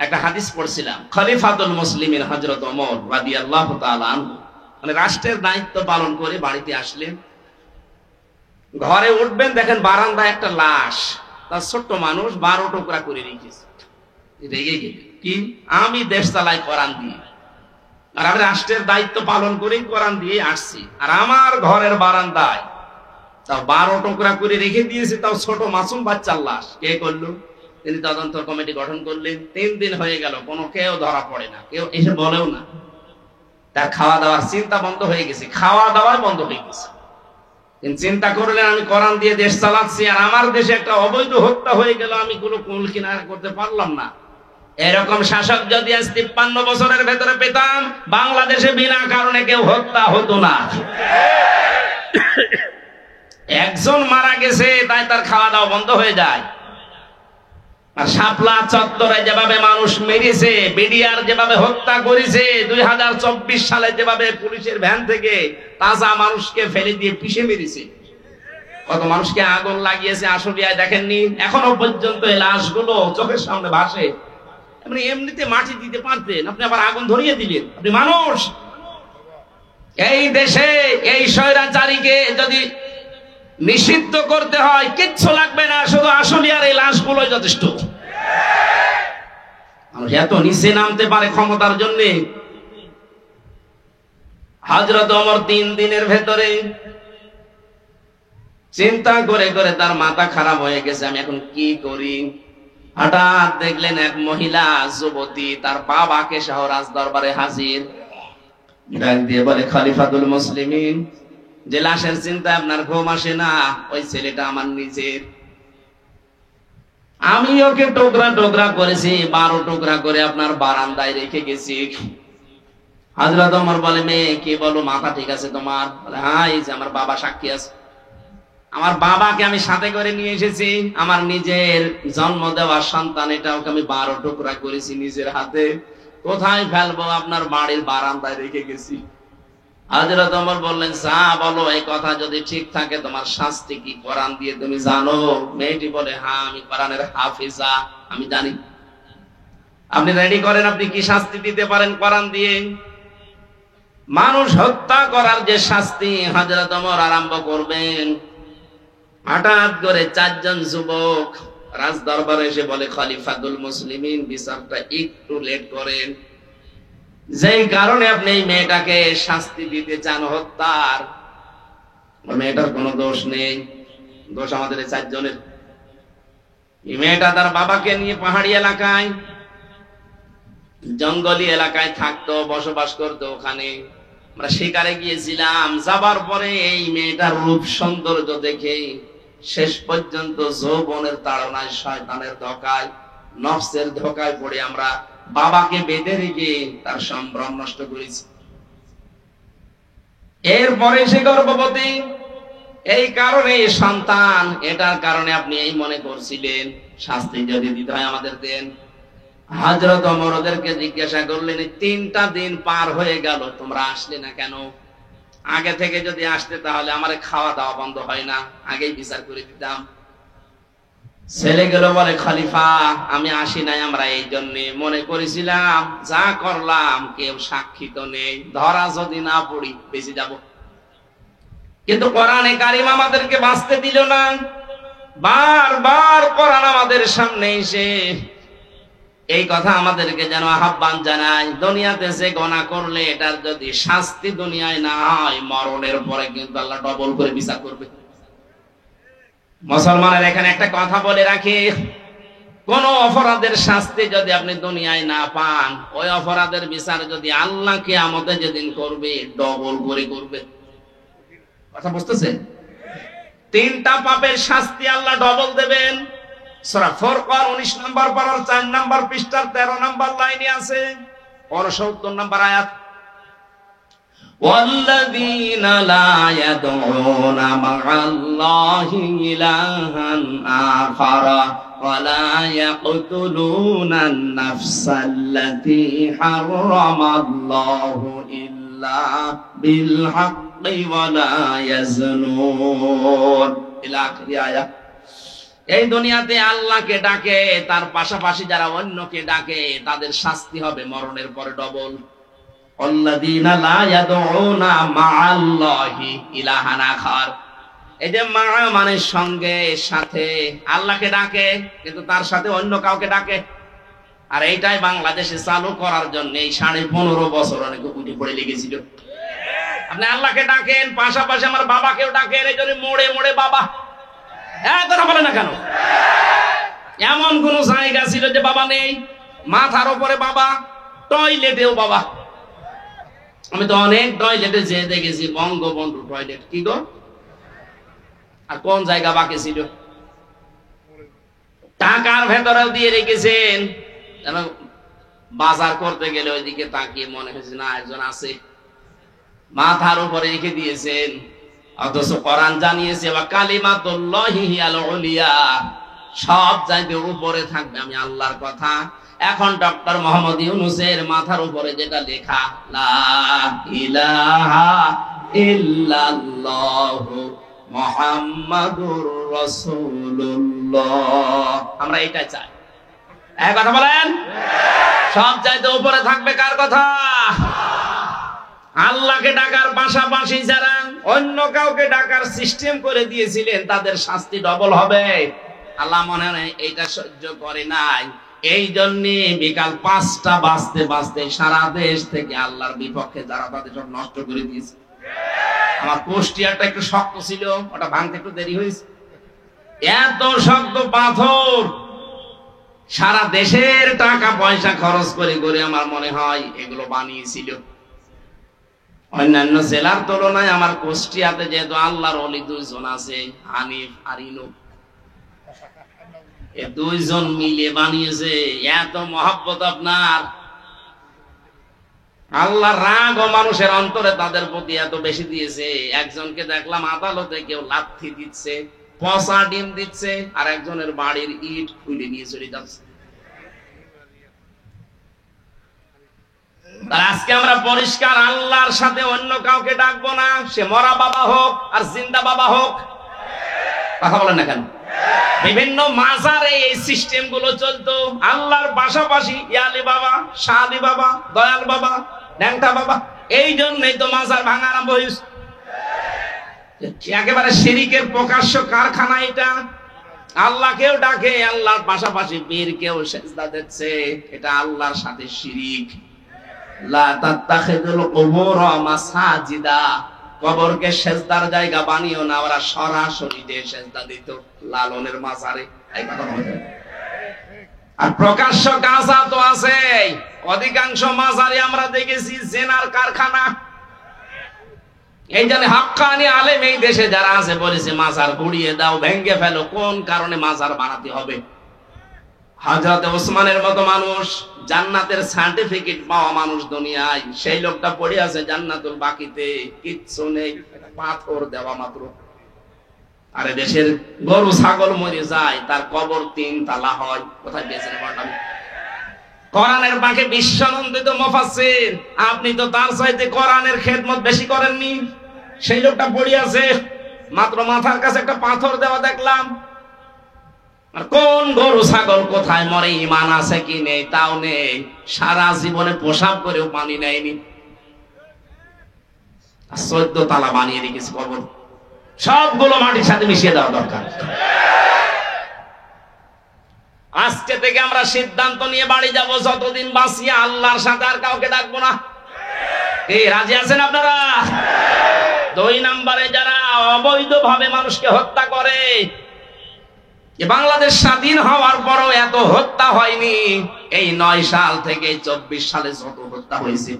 একটা হাদিস পড়ছিলাম, খলিফাতুল মুসলিমিন হযরত ওমর রাদিয়াল্লাহু তাআলা আনহু মানে রাষ্ট্রের দায়িত্ব পালন করে বাড়িতে আসলেন, ঘরে উঠবেন, দেখেন বারান্দায় একটা লাশ, তার ছোট্ট মানুষ 12 টুকরা করে রেখেছে। রেগে গেলেন, কি আমি দেশ চালাই কোরআন দিয়ে, আর আমি রাষ্ট্রের দায়িত্ব পালন করেই কোরআন দিয়ে আসছি, আর আমার ঘরের বারান্দায় তাও 12 টুকরা করে রেখে দিয়েছে, তাও ছোট মাসুম বাচ্চার লাশ। কে করলো? তিনি তদন্ত কমিটি গঠন করলেন। 3 দিন হয়ে গেল, কোনো কেউ ধরা পড়ে না, কেউ এসে বলেও না। তার খাওয়া দাওয়ার চিন্তা বন্ধ হয়ে গেছে, খাওয়া দাওয়া বন্ধ হয়ে গেছে। কিন্তু চিন্তা করলেন, আমি কোরআন দিয়ে দেশ চালাচ্ছি, আর আমার দেশে একটা অবৈধ হত্যা হয়ে গেল, আমি কোনো কুল কিনারা করতে পারলাম না। এরকম শাসক যদি আজ 53 বছরের ভেতরে পেতাম, বাংলাদেশে বিনা কারণে কেউ হত্যা হতো না। একজন মারা গেছে তাই তার খাওয়া দাওয়া বন্ধ হয়ে যায়। আর শাপলা চত্বরে যেভাবে মানুষ মেরেছে, বিডিআর যেভাবে হত্যা করেছে, 2024 সালে যেভাবে পুলিশের ভ্যান থেকে তাজা মানুষকে ফেলে দিয়ে পিষে মেরেছে, কত মানুষকে আগুন লাগিয়েছে আশুলিয়ায়, দেখেননি? এখনো পর্যন্ত এই লাশগুলো চোখের সামনে ভাসে। আপনি এমনিতে মাটি দিতে পারতেন, আপনি আবার আগুন ধরিয়ে দিলেন। আপনি মানুষ। এই দেশে এই স্বৈরাচারীকে যদি নিষিদ্ধ করতে হয়, কিচ্ছু লাগবে না, শুধু আশুলিয়ার এই লাশগুলোই যথেষ্ট। মানুষ এত নিচে নামতে পারে ক্ষমতার জন্য। হযরত ওমর 3 দিনের ভেতরে চিন্তা করে করে তার মাথা খারাপ হয়ে গেছে, আমি এখন কি করি। হঠাৎ দেখলেন এক মহিলা যুবতী তার বাবাকে সহ রাজ দরবারে হাজির। ডাক দিয়ে বলে, খলিফাতুল মুসলিমিন, যে লাশের চিন্তা আপনার ঘুম আসে না, ওই ছেলেটা আমার নিজের। আমি ওকে টুকরা টুকরা করেছি, 12 টুকরা করে আপনার বারান্দায় রেখে গেছি। হযরত ওমর বলে, মেয়ে কি বলো, মাথা ঠিক আছে তোমার? বলে, হ্যাঁ, এই যে আমার বাবা সাক্ষী আছে। আমার বাবাকে আমি সাথে করে নিয়ে এসেছি, আমার নিজের জন্ম দেওয়া সন্তান, এটা ওকে আমি 12 টুকরা করেছি নিজের হাতে। কোথায় ফেলবো? আপনার বাড়ির বারান্দায় রেখে গেছি। হযরত ওমর বললেন, যা বলো, এই কথা যদি ঠিক থাকে তোমার শাস্তি কি কোরআন দিয়ে তুমি জানো? মেয়েটি বলে, হ্যাঁ, আমি কোরআনের হাফেজা, আমি জানি। আপনি রেডি করেন, আপনি কি শাস্তি দিতে পারেন কোরআন দিয়ে। মানুষ হত্যা করার যে শাস্তি হযরত ওমর আরম্ভ করবেন। হঠাৎ করে 4 জন যুবক রাজ দরবারে এসে বলে, খলিফাতুল মুসলিমিন, বিচারটা একটু লেট করেন, যেই কারণে আপনি এই মেয়েটাকে শাস্তি দিতে চান হত্যার, মেয়েটার কোনো দোষ নেই, দোষ আমাদের 4 জনের। এই মেয়েটা তার বাবাকে নিয়ে পাহাড়ি এলাকায়, জঙ্গলি এলাকায় থাকতো, বসবাস করতো। ওখানে আমরা শিকারে গিয়েছিলাম, যাবার পরে এই মেয়েটার রূপ সৌন্দর্য দেখে শেষ পর্যন্ত যৌবনের তাড়নায়, শয়তানের ধোঁকায়, নফসের ধোঁকায় পড়ে আমরা বাবাকে বেঁধে রেখে তার সম্ভ্রম নষ্ট করেছি। এরপরে সে গর্ভবতী, এই কারণে সন্তান, এটার কারণে আপনি এই মনে করছিলেন, শাস্তি যদি দিতে হয় আমাদের দেন। হযরত ওমর ওদেরকে জিজ্ঞাসা করলেন, 3টা দিন পার হয়ে গেল, তোমরা আসলে না কেন? আগে থেকে যদি আসতে তাহলে আমার খাওয়া দাওয়া বন্ধ হয় না, আগেই বিচার করে দিতাম। ছেলেগুলো বলে, খলিফা, আমি আসি নাই আমরা এই জন্য মনে করেছিলাম যা করলাম কেউ সাক্ষী তো নেই, ধরা যদি না পড়ি বেঁচে যাব। কিন্তু কোরআনে কারিম আমাদেরকে বাঁচতে দিল না। বারবার কোরআন আমাদের সামনে এসে এই কথা আমাদেরকে যেন আহ্বান জানায়, দুনিয়াতে যে গুনাহ করলে এটার যদি শাস্তি দুনিয়ায় না হয়, মরণের পরে কিন্তু আল্লাহ ডবল করে বিচার করবে। মুসলমানের এখানে একটা কথা বলে রাখি, কোন অপরাধের শাস্তি যদি আপনি দুনিয়ায় না পান, ওই অপরাধের বিচার যদি আল্লাহ কিয়ামতে যেদিন করবে, ডবল করে করবে। কথা বুঝতেছেন? 3টা পাপের শাস্তি আল্লাহ ডবল দেবেন। সূরা ফুরকান 19 নম্বর পারার 4 নম্বর পৃষ্ঠার 13 নম্বর লাইনে আছে, 69 নম্বর আয়াত। والذين لا يدعون مع الله إلها آخر ولا يقتلون النفس التي حرم الله إلا بالحق ولا يزنون إلى آخر آية। এই দুনিয়াতে আল্লাহকে ডাকে, তার পাশাপাশি যারা অন্যকে ডাকে তাদের শাস্তি হবে মরণের পরে ডবল। আল্লাযীনা লা ইয়াদউনা মা'আল্লাহি ইলাহান আখার। এই যে মা মানে সঙ্গে, সাথে, আল্লাহকে ডাকে কিন্তু তার সাথে অন্য কাউকে ডাকে। আর এইটাই বাংলাদেশে চালু করার জন্য এই 15.5 বছর অনেক উঠে পড়ে লেগেছিল। আপনি আল্লাহকে ডাকেন, পাশাপাশি আমার বাবাকেও ডাকেন, এই জন্য মোড়ে মোড়ে বাবা। কথা বলে না কেন? এমন কোন জায়গা ছিল যে বাবা নেই? মাথার উপরে বাবা, টয়লেটেও বাবা। আমি তো অনেক টয়লেটে যেয়ে দেখেছি বঙ্গবন্ধু টয়লেট। কি গো? আর কোন জায়গা বাকি ছিল? টাকার ভেতরেও দিয়ে রেখেছেন। বাজার করতে গেলে ওইদিকে তাকিয়ে মনে হয়েছে না একজন আছে। মাথার উপরে রেখে দিয়েছেন, অথচ কোরআন জানিয়েছে ওয়া কালিমাতুল্লাহি হিয়াল উলিয়া, সব চাইতে উপরে থাকবে আমি আল্লাহর কথা। এখন ডক্টর মোহাম্মদ ইউনূসের মাথার উপরে যেটা লেখা লা ইলাহা ইল্লাল্লাহু মুহাম্মাদুর রাসূলুল্লাহ, আমরা এটাই চাই। এক কথা বলেন, সব চাইতে উপরে থাকবে কার কথা? আল্লাহকে ডাকার পাশাপাশি যারা অন্য কাউকে ডাকার সিস্টেম করে দিয়েছিলেন তাদের শাস্তি ডবল হবে। আল্লাহ মনে হয় এইটা সহ্য করে নাই, এই জন্য বিকাল 5টা বাজতে বাজতে সারা দেশ থেকে আল্লাহর বিপক্ষে যারা তাদের সব নষ্ট করে দিয়েছে। আমার কুষ্টিয়াটা একটু শক্ত ছিল, ওটা ভাঙতে একটু দেরি হয়েছে। এত শক্ত পাথর সারা দেশের টাকা পয়সা খরচ করে করে আমার মনে হয় এগুলো বানিয়েছিল। অন্যান্য জেলার তুলনায় আমার কুষ্টিয়াতে যেহেতু আল্লাহর ওলি 2 জন আছে, হানিফ আর ইনু, এই 2 জন মিলে বানিয়েছে। এত মহব্বত আপনার, আল্লাহর রাগ ও মানুষের অন্তরে তাদের প্রতি এত বেশি দিয়েছে। একজনকে দেখলাম আদালতে কেউ লাথি দিচ্ছে, পচা ডিম দিচ্ছে, আর একজনের বাড়ির ইট খুলে নিয়ে চলে যাচ্ছে। আজকে আমরা পরিষ্কার আল্লাহর সাথে অন্য কাউকে ডাকবো না, সে মরা বাবা হোক আর জিন্দা বাবা হোক। কথা বলেন না কেন? বিভিন্ন মাজারে এই সিস্টেম গুলো চলতো। আল্লাহর পাশাপাশি ইয়ালি বাবা, শালি বাবা, দয়াল বাবা, ন্যাংটা বাবা। এই জন্যই তো মাজার ভাঙা আরম্ভ হয়েছে। একেবারে শিরিকের প্রকাশ্য কারখানা এটা। আল্লাহকেও ডাকে, আল্লাহর পাশাপাশি পীরকেও সেজদা দিচ্ছে, এটা আল্লাহর সাথে শিরিক। লা তাত্তাখিযুল কুবুর মাসাজিদা, কবরকে সেজদার জায়গা বানিও না। ওরা সরাসরি যে সেজদা দিত লালনের মাজারে। এই কথা বলে। আর প্রকাশ্য গাঁজা তো আছে। অধিকাংশ মাজারে আমরা দেখেছি জেনার কারখানা। এই জন্য হাক্কানি আলেম এই দেশে যারা আছে বলেছে মাজার গুড়িয়ে দাও, ভেঙে ফেলো। কোন কারণে মাজার বানাতে হবে? হযরত ওসমানের মতো মানুষ, জান্নাতের সার্টিফিকেট পাওয়া মানুষ দুনিয়ায়, সেই লোকটা পড়ে আছে জান্নাতুল বাকিতে, কিচ্ছু নেই, পাথর দেওয়া মাত্র। আরে দেশের গরু ছাগল মরে যায়, তার কবর 3 তালা হয়। কোথায় গেছেন বললাম? কোরআনের বাঁকে বিশ্বনন্দিত মুফাসসির, আপনি তো তার চাইতে কোরআনের খেদমত বেশি করেননি। সেই লোকটা পড়ে আছে, মাত্র মাথার কাছে একটা পাথর দেওয়া দেখলাম। আর কোন গরু ছাগল কোথায় মরে, ঈমান আছে কি নেই তাও নেই, সারা জীবনে পোশাক করেও পানি নেয়নি। 14 তালা বানিয়ে রেখেছে কবর। সবগুলো মাটির সাথে মিশিয়ে দেওয়া দরকার। আজকে থেকে আমরা সিদ্ধান্ত নিয়ে বাড়ি যাব, যতদিন বাঁচি আল্লাহর সাথে আর কাউকে ডাকবো না। এই রাজি আছেন আপনারা? 2 নম্বরে যারা অবৈধভাবে মানুষকে হত্যা করে, বাংলাদেশ স্বাধীন হওয়ার পরও এত হত্যা হয়নি। এই 9 সাল থেকে 24 সালে যত হত্যা হয়েছে,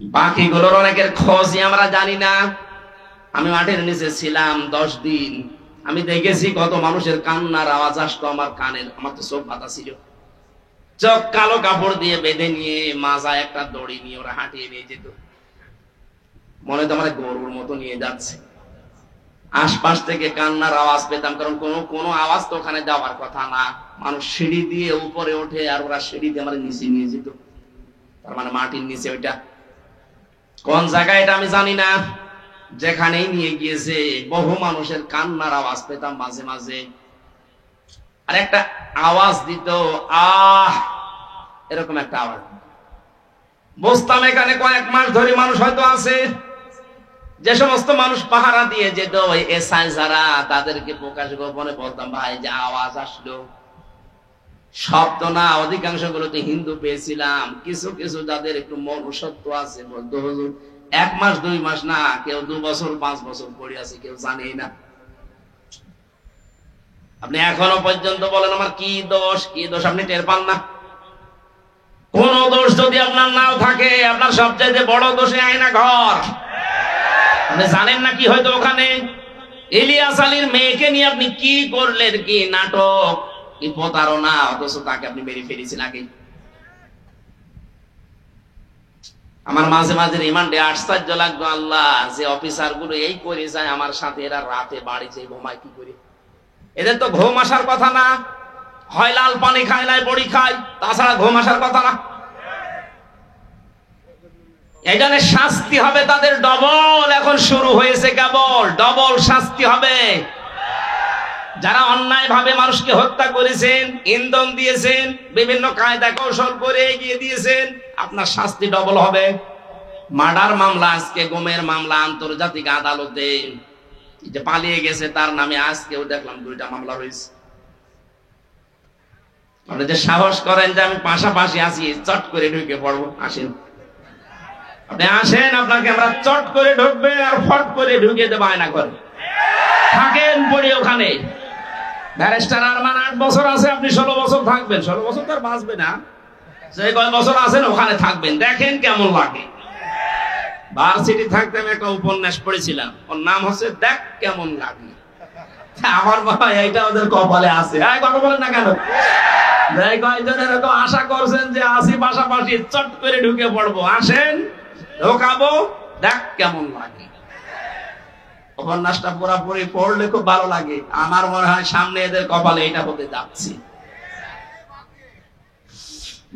বাকিগুলোর অনেকের খোঁজই আমরা জানি না। আমি মাঠের নিচে ছিলাম 10 দিন, আমি দেখেছি কত মানুষের কান্নার আওয়াজ আসতো আমার কানের। আমার তো চোখ বাঁধা ছিল, চোখ কালো কাপড় দিয়ে বেঁধে নিয়ে মাজায় একটা দড়ি নিয়ে ওরা হাঁটিয়ে নিয়ে যেত। মনে তো আমার গরুর মতো নিয়ে যাচ্ছে। আশপাশ থেকে কান্নার আওয়াজ পেতাম, কারণ কোনো আওয়াজ তো ওখানে যাওয়ার কথা না। মানুষ সিঁড়ি দিয়ে উপরে ওঠে, আর ওরা সিঁড়ি দিয়ে আমার নিচে নিয়ে যেত। তার মানে মাটির নিচে ওইটা কোন জায়গায় এটা আমি জানি না। যেখানেই নিয়ে গিয়েছে বহু মানুষের কান্নার আওয়াজ পেতাম মাঝে মাঝে। আর একটা আওয়াজ দিত, আহ, এরকম একটা আওয়াজ। বুঝতাম এখানে কয়েক মাস ধরে মানুষ হয়তো আছে। যে সমস্ত মানুষ পাহারা দিয়ে যেত ওই এসআই যারা, তাদেরকে প্রকাশ গোপনে বলতাম, ভাই যে আওয়াজ আসলো, শব্দ না, অধিকাংশ গুলোতে হিন্দু পেয়েছিলাম। কিছু কিছু যাদের একটু মনুষ্যত্ব আছে বলতো, হুজুর 1 মাস 2 মাস না, কেউ 2 বছর 5 বছর পড়ে আছে, কেউ জানেই না। আপনি এখনো পর্যন্ত বলেন আমার কি দোষ, কি দোষ, আপনি টের পান না। কোন দোষ যদি আপনার নাও থাকে, আপনার সবচাইতে বড় দোষে আয়না ঘর। আপনি জানেন না কি হয়তো ওখানে ইলিয়াস আলীর মেয়েকে নিয়ে আপনি কি করলেন, কি নাটক, কি প্রতারণা, অথচ তাকে আপনি মেরে ফেলেছেন আগে। আমার মাঝে মাঝে রিমান্ডে আশ্চর্য লাগতো, আল্লাহ, যে অফিসার গুলো এই করে যায় আমার সাথে, এরা রাতে বাড়ি যে ঘুমায় কি করে? এদের তো ঘুম আসার কথা না, হয় লাল পানি খায় নাই বড়ি খায়, তাছাড়া ঘুম আসার কথা না। এই জন্য শাস্তি হবে তাদের ডবল। এখন শুরু হয়েছে কেবল ডবল শাস্তি হবে। যারা অন্যায় ভাবে মানুষকে হত্যা করেছেন, ইন্ধন দিয়েছেন, বিভিন্ন কায়দা কৌশল করে এগিয়ে দিয়েছেন, আপনার শাস্তি ডবল হবে। মার্ডার মামলা, আজকে গুমের মামলা আন্তর্জাতিক আদালতে, যে পালিয়ে গেছে তার নামে আজকেও দেখলাম 2টা মামলা হয়েছে। আপনি যে সাহস করেন যে আমি পাশাপাশি আছি, চট করে ঢুকে পড়বো, আসেন, আপনি আসেন, আপনাকে আমরা চট করে ঢুকবে আর ফট করে ঢুকে দেবো, আয়না করে থাকেন পড়ে ওখানে। ব্যারিস্টার আরমান 8 বছর আছে, আপনি 16 বছর থাকবেন। 16 বছর তো আর বাঁচবে না, যে কয় বছর আছেন ওখানে থাকবেন, দেখেন কেমন লাগে। ভার্সিটি থাকতে আমি একটা উপন্যাস পড়েছিলাম, ওর নাম হচ্ছে দেখ কেমন লাগে। আমার বাবা এইটা ওদের কপালে আছে। কথা বলেন না কেন? যাই কয়জন এরকম আশা করছেন যে আসি পাশাপাশি, চট করে ঢুকে পড়বো, আসেন, ঢোকাবো, দেখ কেমন লাগে। উপন্যাসটা পুরোপুরি পড়লে খুব ভালো লাগে। আমার মনে হয় সামনে এদের কপালে এটা হতে যাচ্ছে।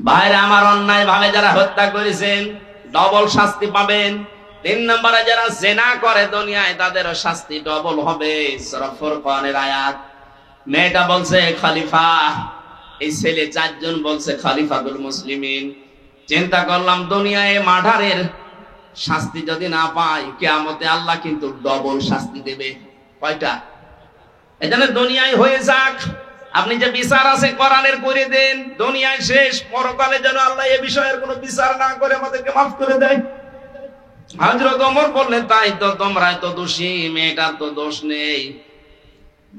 বাইরে আমার অন্যায় ভাবে যারা হত্যা করেছেন ডবল শাস্তি পাবেন। 3 নম্বরে যারা জেনা করে দুনিয়ায়, তাদেরও শাস্তি ডবল হবে। সূরা ফুরকানের আয়াত। মেয়েটা বলছে খলিফা, এই ছেলে 4 জন বলছে খলিফাতুল মুসলিমিন। চিন্তা করলাম দুনিয়ায় মার্ডারের শাস্তি যদি না পাই, কিয়ামতে আল্লাহ কিন্তু ডবল শাস্তি দেবে। কয়টা? এজন্য দুনিয়ায় হয়ে যাক, আপনি যে বিচার আছে কোরআনের করে দেন, দুনিয়ায় শেষ, পরকালে যেন আল্লাহ এই বিষয়ের কোনো বিচার না করে আমাদেরকে মাফ করে দেয়। হযরত ওমর বললেন, তাই তো, তোমরাই তো দোষী, মেয়েটার তো দোষ নেই।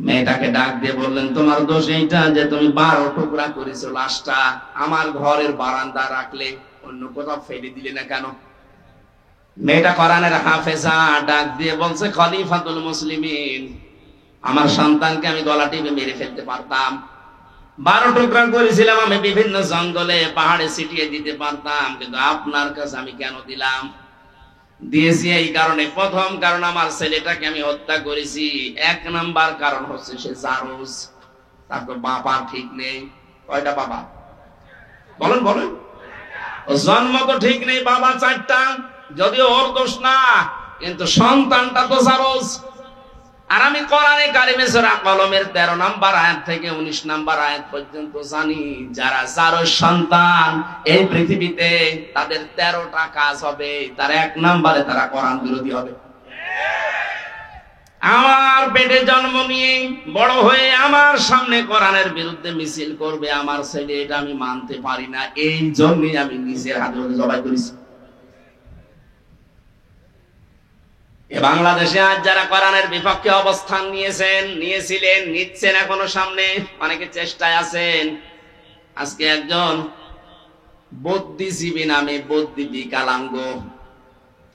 মেয়েটাকে ডাক দিয়ে বললেন, তোমার দোষ এইটা যে তুমি 12 টুকরা করেছো লাশটা, আমার ঘরের বারান্দা রাখলে, অন্য কোথাও ফেলে দিলে না কেন? মেয়েটা কোরআনের হাফেজা, ডাক দিয়ে বলছে, খলিফাতুল মুসলিমিন, আমার সন্তানকে আমি গলা টিপে মেরে ফেলতে পারতাম। 12 টুকরা করেছিলাম আমি, বিভিন্ন জঙ্গলে পাহাড়ে ছিটিয়ে দিতে পারতাম, কিন্তু আপনার কাছে আমি কেন দিলাম? দিয়েছি এই কারণে, প্রথম কারণ আমার ছেলেটাকে আমি হত্যা করেছি, 1 নাম্বার কারণ হচ্ছে সে জারজ, তার তো বাবা ঠিক নেই। কয়টা বাবা? বলেন বলেন। জন্ম তো ঠিক নেই, বাবা 4টা, যদিও ওর দোষ না, কিন্তু সন্তানটা তো জারজ। আর আমি কোরআনে কারিমে সূরা কলমের 13 নাম্বার আয়াত থেকে 19 নাম্বার আয়াত পর্যন্ত জানি, যারা জারজ সন্তান এই পৃথিবীতে, তাদের 13টা কাজ হবে। তার 1 নাম্বারে তারা কোরআন বিরোধী হবে। আমার পেটে জন্ম নিয়ে বড় হয়ে আমার সামনে কোরআনের বিরুদ্ধে মিছিল করবে আমার ছেলে, এটা আমি মানতে পারি না। এই জন্যই আমি নিজের হাতে জবাই করেছি। বাংলাদেশে আজ যারা কোরআনের বিপক্ষে অবস্থান নিয়েছিলেন, নিচ্ছেন, এখনো সামনে অনেকে চেষ্টায় আছেন। আজকে একজন বুদ্ধিজীবী নামে, বুদ্ধি বিকলাঙ্গ,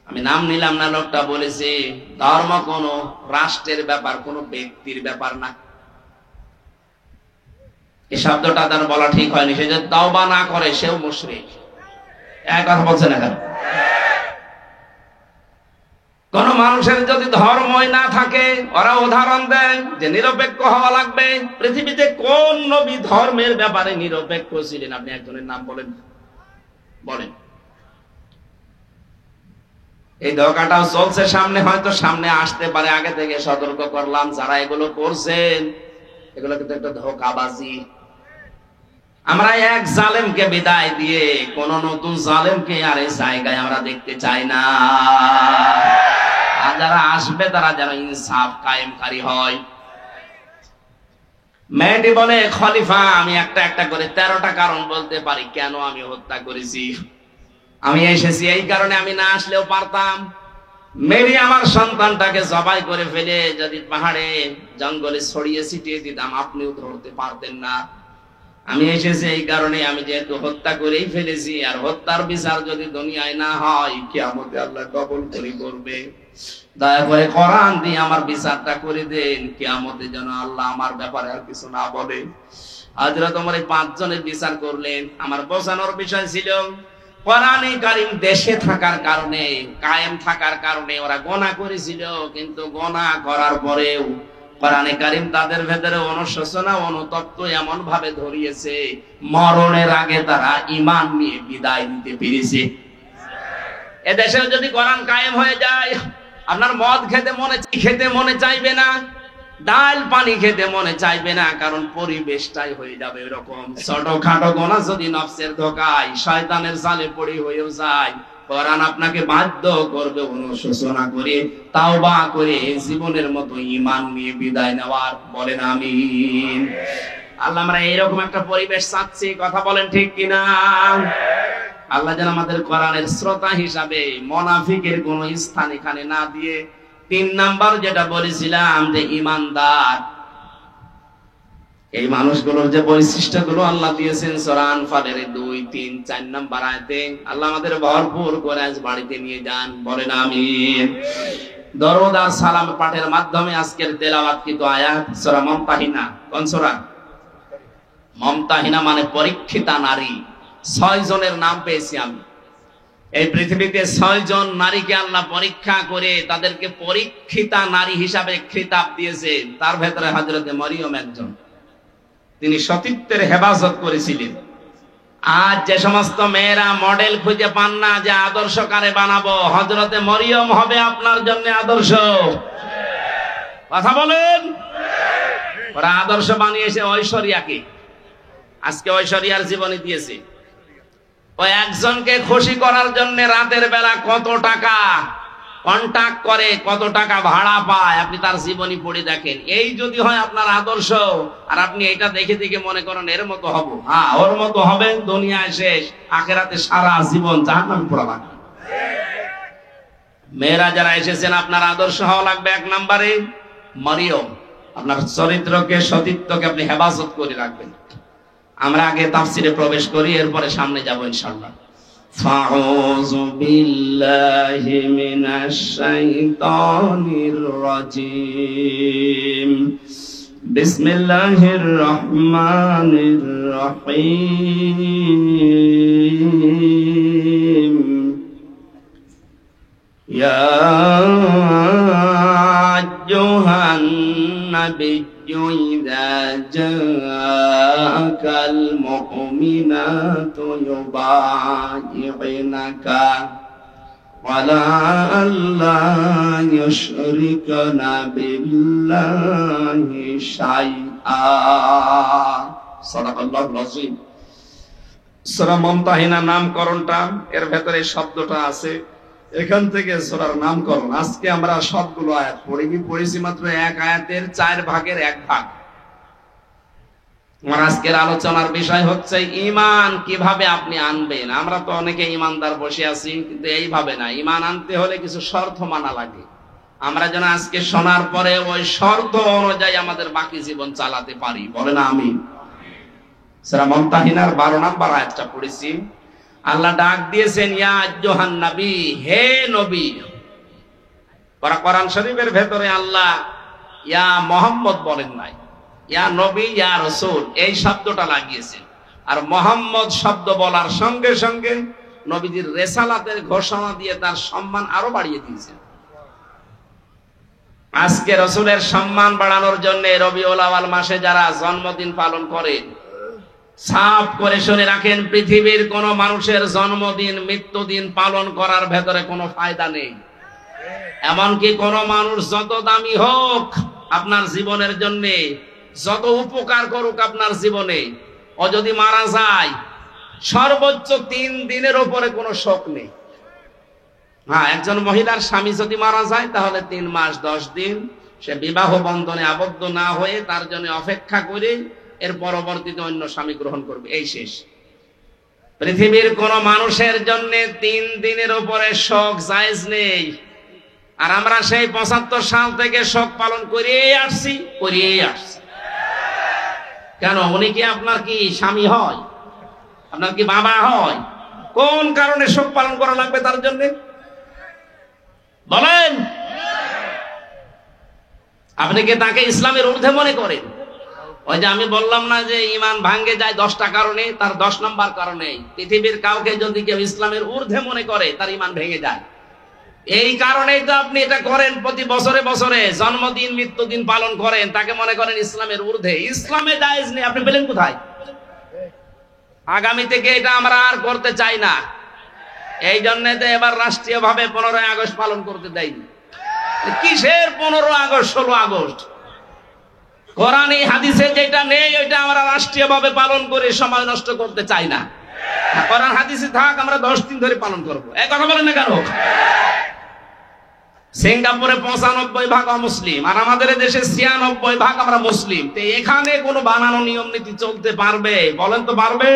আমি নাম নিলাম না, লোকটা বলেছে ধর্ম কোন রাষ্ট্রের ব্যাপার, কোন ব্যক্তির ব্যাপার না। এই শব্দটা তার বলা ঠিক হয়নি। সে যদি তওবা না করে সেও মুশরিক। এক কথা বলছে না কেন? কোন মানুষের যদি ধর্মই না থাকে, ওরা উদাহরণ দেয় যে নিরপেক্ষ হওয়া লাগবে। পৃথিবীতে কোন নবী ধর্মের ব্যাপারে নিরপেক্ষ ছিলেন? আপনি একজনের নাম বলেন, বলেন। এই ধোঁকাটাও চলছে সামনে, হয়তো সামনে আসতে পারে, আগে থেকে সতর্ক করলাম। যারা এগুলো করছেন এগুলো কিন্তু একটা ধোঁকাবাজি। আমরা এক জালেমকে বিদায় দিয়ে কোন নতুন জালেমকে আর এই জায়গায় আমরা দেখতে চাই না। আর যারা আসবে তারা যেন ইনসাফ কায়েমকারী হয়। মেয়েটি বলে, খলিফা আমি একটা একটা করে 13টা কারণ বলতে পারি কেন আমি হত্যা করেছি। আমি এসেছি এই কারণে, আমি না আসলেও পারতাম। মেরি আমার সন্তানটাকে জবাই করে ফেলে যদি পাহাড়ে জঙ্গলে ছড়িয়ে ছিটিয়ে দিতাম, আপনিও ধরতে পারতেন না। আমি এসেছি এই কারণে, আমি যেহেতু হত্যা করেই ফেলেছি, আর হত্যার বিচার যদি দুনিয়ায় না হয়, কিয়ামতে আল্লাহ কবুল করবে। দয়া করে কোরআন দিয়ে আমার বিচারটা করে দেন, কিয়ামতে যেন আল্লাহ আমার ব্যাপারে আর কিছু না বলে। হযরত ওমর এই 5 জনের বিচার করলেন। আমার বোঝানোর বিষয় ছিল, কোরআনে কারীম দেশে থাকার কারণে, কায়েম থাকার কারণে ওরা গুনাহ করেছিল, কিন্তু গুনাহ করার পরেও কোরআনে কারীম তাদের ভেতরে অনুশোচনা, অনুতপ্ত এমন ভাবে ধরিয়েছে, মরণের আগে তারা ঈমান নিয়ে বিদায় নিতে পেরেছে। এদেশে যদি কোরআন কায়েম হয়ে যায়, আপনার মদ খেতে মনে চাইবে না, ডাল পানি খেতে মনে চাইবে না, কারণ পরিবেশটাই হয়ে যাবে এরকম। ছোটখাটো গুনাহ যদি নফসের ধোঁকায়, শয়তানের জালে পড়ে হয়েও যায়, কোরআন আপনাকে বাধ্য করবে অনুশোচনা করে, তাওবা করে জীবনের মতো ঈমান নিয়ে বিদায় নেওয়ার। বলেন আমিন। আল্লাহ, আমরা এরকম একটা পরিবেশ চাচ্ছি, কথা বলেন ঠিক কিনা? আল্লাহ যেন আমাদের কোরআনের শ্রোতা হিসাবে মুনাফিকের কোন স্থান এখানে না দিয়ে, 3 নাম্বার যেটা বলেছিলাম যে ঈমানদার, এই মানুষগুলোর যে বৈশিষ্ট্যগুলো আল্লাহ দিয়েছেন সূরা আনফালের 2, 3, 4 নাম্বার আয়াতে, আল্লাহ আমাদের ভরপুর করে আজ বাড়িতে নিয়ে যান। বলেন আমিন। দরুদ আর সালাম পাঠের মাধ্যমে আজকের তেলাওয়াতকৃত আয়াত সূরা মুমতাহিনা। কোন সূরা? মুমতাহিনা মানে পরীক্ষিতা নারী। 6 জনের নাম পেয়েছি আমি। এই পৃথিবীতে 6 জন নারীকে আল্লাহ পরীক্ষা করে তাদেরকে পরীক্ষিতা নারী হিসাবে খেতাব দিয়েছেন। তার ভেতরে হযরতে মরিয়ম একজন। তিনি সতীত্বের হেফাজত করেছিলেন। আজ যে সমস্ত মেয়েরা মডেল খুঁজে পান না যে আদর্শ কারে বানাবো, হযরতে মরিয়ম হবে আপনার জন্য আদর্শ। কথা বলেন। ওরা আদর্শ বানিয়েছে ঐশ্বরিয়াকে। আজকে ঐশ্বরিয়ার জীবনী দিয়েছে। ওই একজনকে খুশি করার জন্য রাতের বেলা কত টাকা কন্টাক্ট করে, কত টাকা ভাড়া পায়, আপনি তার জীবনী পড়ে দেখেন। এই যদি হয় আপনার আদর্শ, আর আপনি এটা দেখে দেখে মনে করেন এর মতো হব, হ্যাঁ ওর মতো হবেন, দুনিয়ায় শেষ, আখিরাতে সারা জীবন জাহান্নামে পড়া লাগবে। মেয়েরা যারা এসেছেন, আপনার আদর্শ হওয়া লাগবে 1 নম্বরে মরিয়ম। আপনার চরিত্রকে, সতীত্বকে আপনি হেফাজত করে রাখবেন। আমরা আগে তাফসিরে প্রবেশ করি, এরপরে সামনে যাব ইনশাআল্লাহ। ফাউযু বিল্লাহি মিনাশ শাইতানির রাজীম। বিসমিল্লাহির রহমানির রহিম। ইয়া আইয়ুহান নাবিয়্যু إذا جاءك المؤمنات يبايعنك على ألا يشركن بالله شيئا صدق الله العظيم। সূরা মুমতাহিনা নামকরণটা, এর ভেতরে শব্দটা আছে, এখান থেকে সূরার নামকরণ। আজকে আমরা সবগুলো আয়াত পড়েছি মাত্র 1 আয়াতের 4 ভাগের 1 ভাগ। আমার আজকের আলোচনার বিষয় হচ্ছে ঈমান কিভাবে আপনি আনবেন। আমরা তো অনেকে ঈমানদার বসে আছি, কিন্তু এইভাবে না। ঈমান আনতে হলে কিছু শর্ত মানা লাগে। আমরা যেন আজকে শোনার পরে ওই শর্ত অনুযায়ী আমাদের বাকি জীবন চালাতে পারি। বলেন আমিন। সূরা মুমতাহিনার 12 নম্বর আয়াতটা পড়েছি। আল্লাহ ডাক দিয়েছেন ইয়া আইয়ুহান নবী, হে নবী। কোরআন শরীফের ভেতরে আল্লাহ ইয়া মুহাম্মদ বলেন নাই, ইয়া নবী, ইয়া রাসূল এই শব্দটা লাগিয়েছেন। আর মুহাম্মদ শব্দ বলার সঙ্গে সঙ্গে নবীজির রিসালাতের ঘোষণা দিয়ে তার সম্মান আরো বাড়িয়ে দিয়েছেন। আজকে রাসূলের সম্মান বাড়ানোর জন্য রবিউল আউয়াল মাসে যারা জন্মদিন পালন করেন, সাফ করে শুনে রাখেন, পৃথিবীর কোন মানুষের জন্মদিন, মৃত্যুদিন পালন করার ভেতরে কোনো ফায়দা নেই। এমনকি কোন মানুষ যত দামি হোক আপনার জীবনের জন্য, যত উপকার করুক আপনার জীবনে, ও যদি মারা যায় সর্বোচ্চ 3 দিনের উপরে কোনো শোক নেই। হ্যাঁ, একজন মহিলার স্বামী যদি মারা যায় তাহলে 3 মাস 10 দিন সে বিবাহ বন্ধনে আবদ্ধ না হয়ে তার জন্য অপেক্ষা করে এর পরবর্তীতে অন্য স্বামী গ্রহণ করবে, এই শেষ। পৃথিবীর কোন মানুষের জন্য 3 দিনের উপরে শোক জায়েজ নেই। আর আমরা সেই 75 সাল থেকে শোক পালন করিয়ে আসছি। কেন? উনি কি আপনার কি স্বামী হয়? আপনার কি বাবা হয়? কোন কারণে শোক পালন করা লাগবে তার জন্য বলেন? আপনি কি তাকে ইসলামের ঊর্ধ্বে মনে করেন? ওই যে আমি বললাম না যে ঈমান ভাঙ্গে যায় 10টা কারণে, তার 10 নম্বর কারণে পৃথিবীর কাউকে যদি কেউ ইসলামের ঊর্ধ্বে মনে করে তার ঈমান ভেঙে যায়। এই কারণেই তো আপনি এটা করেন, প্রতি বছরে বছরে জন্মদিন মৃত্যুদিন পালন করেন, তাকে মনে করেন ইসলামের ঊর্ধ্বে। ইসলামে জায়েজ নেই, আপনি পেলেন কোথায়? আগামী থেকে এটা আমরা আর করতে চাই না। এই জন্য তো এবার রাষ্ট্রীয় ভাবে 15ই আগস্ট পালন করতে দেয়নি। কিসের 15 আগস্ট 16 আগস্ট? কোরআনে হাদিসে যেটা নেই ওইটা আমরা রাষ্ট্রীয় ভাবে পালন করে সময় নষ্ট করতে চাই না। কোরআন হাদিসে থাক, আমরা 10 দিন ধরে পালন করবো। এক কথা বলেন না কেন? সিঙ্গাপুরে 95% অমুসলিম, আর আমাদের দেশে 96% আমরা মুসলিম। তো এখানে কোনো বানানো নিয়ম নীতি চলতে পারবে? বলেন তো পারবে?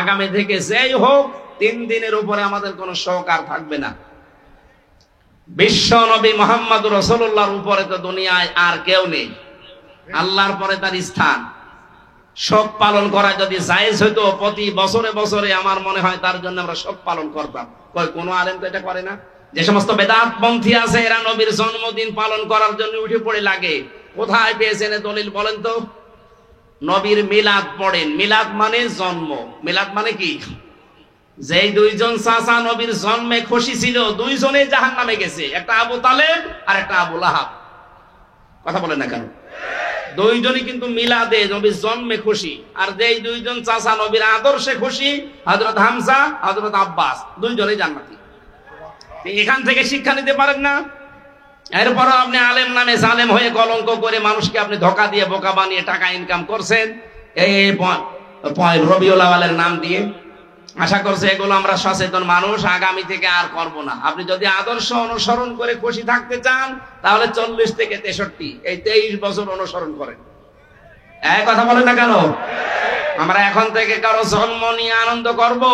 আগামী থেকে যেই হোক 3 দিনের উপরে আমাদের কোনো শোক আর থাকবে না। বিশ্ব নবী মুহাম্মদুর রাসূলুল্লাহর উপরে তো দুনিয়ায় আর কেউ নেই, আল্লাহর পরে তার স্থান। শোক পালন করা যদি জায়েজ হইতো প্রতি বছরে বছরে আমার মনে হয় তার জন্য আমরা শোক পালন করতাম। কোন আলেম তো এটা করে না। যে সমস্ত বেদাতপন্থী আছে এরা নবীর জন্মদিন পালন করার জন্য উঠে পড়ে লাগে। কোথায় পেয়েছেন দলিল বলেন তো? নবীর মিলাদ পড়েন। মিলাদ মানে জন্ম। মিলাদ মানে কি? যেই 2 জন চাচা নবীর জন্মে খুশি ছিল, 2 জনেই জাহান্নামে গেছে, একটা আবু তালেব আর একটা আবু লাহাব। কথা বলেন না কেন? 2 জনই কিন্তু মিলাদে নবীর জন্মে খুশি। আর যেই 2 জন চাচা নবীর আদর্শে খুশি, হযরত হামজা, হযরত আব্বাস, 2 জনেই জান্নাতি। এখান থেকে শিক্ষা নিতে পারেন না? এরপরও আপনি আলেম নামে জালেম হয়ে কলঙ্ক করে মানুষকে আপনি ধোঁকা দিয়ে বোকা বানিয়ে টাকা ইনকাম করছেন এই রবিউল আউয়ালের নাম দিয়ে। আশা করছি এগুলো আমরা সচেতন মানুষ আগামী থেকে আর করব না। আপনি যদি আদর্শ অনুসরণ করে খুশি থাকতে চান তাহলে 40 থেকে 63 এই 23 বছর অনুসরণ করেন। এক কথা বলেন না কেন? আমরা এখন থেকে কারো জন্ম নিয়ে আনন্দ করব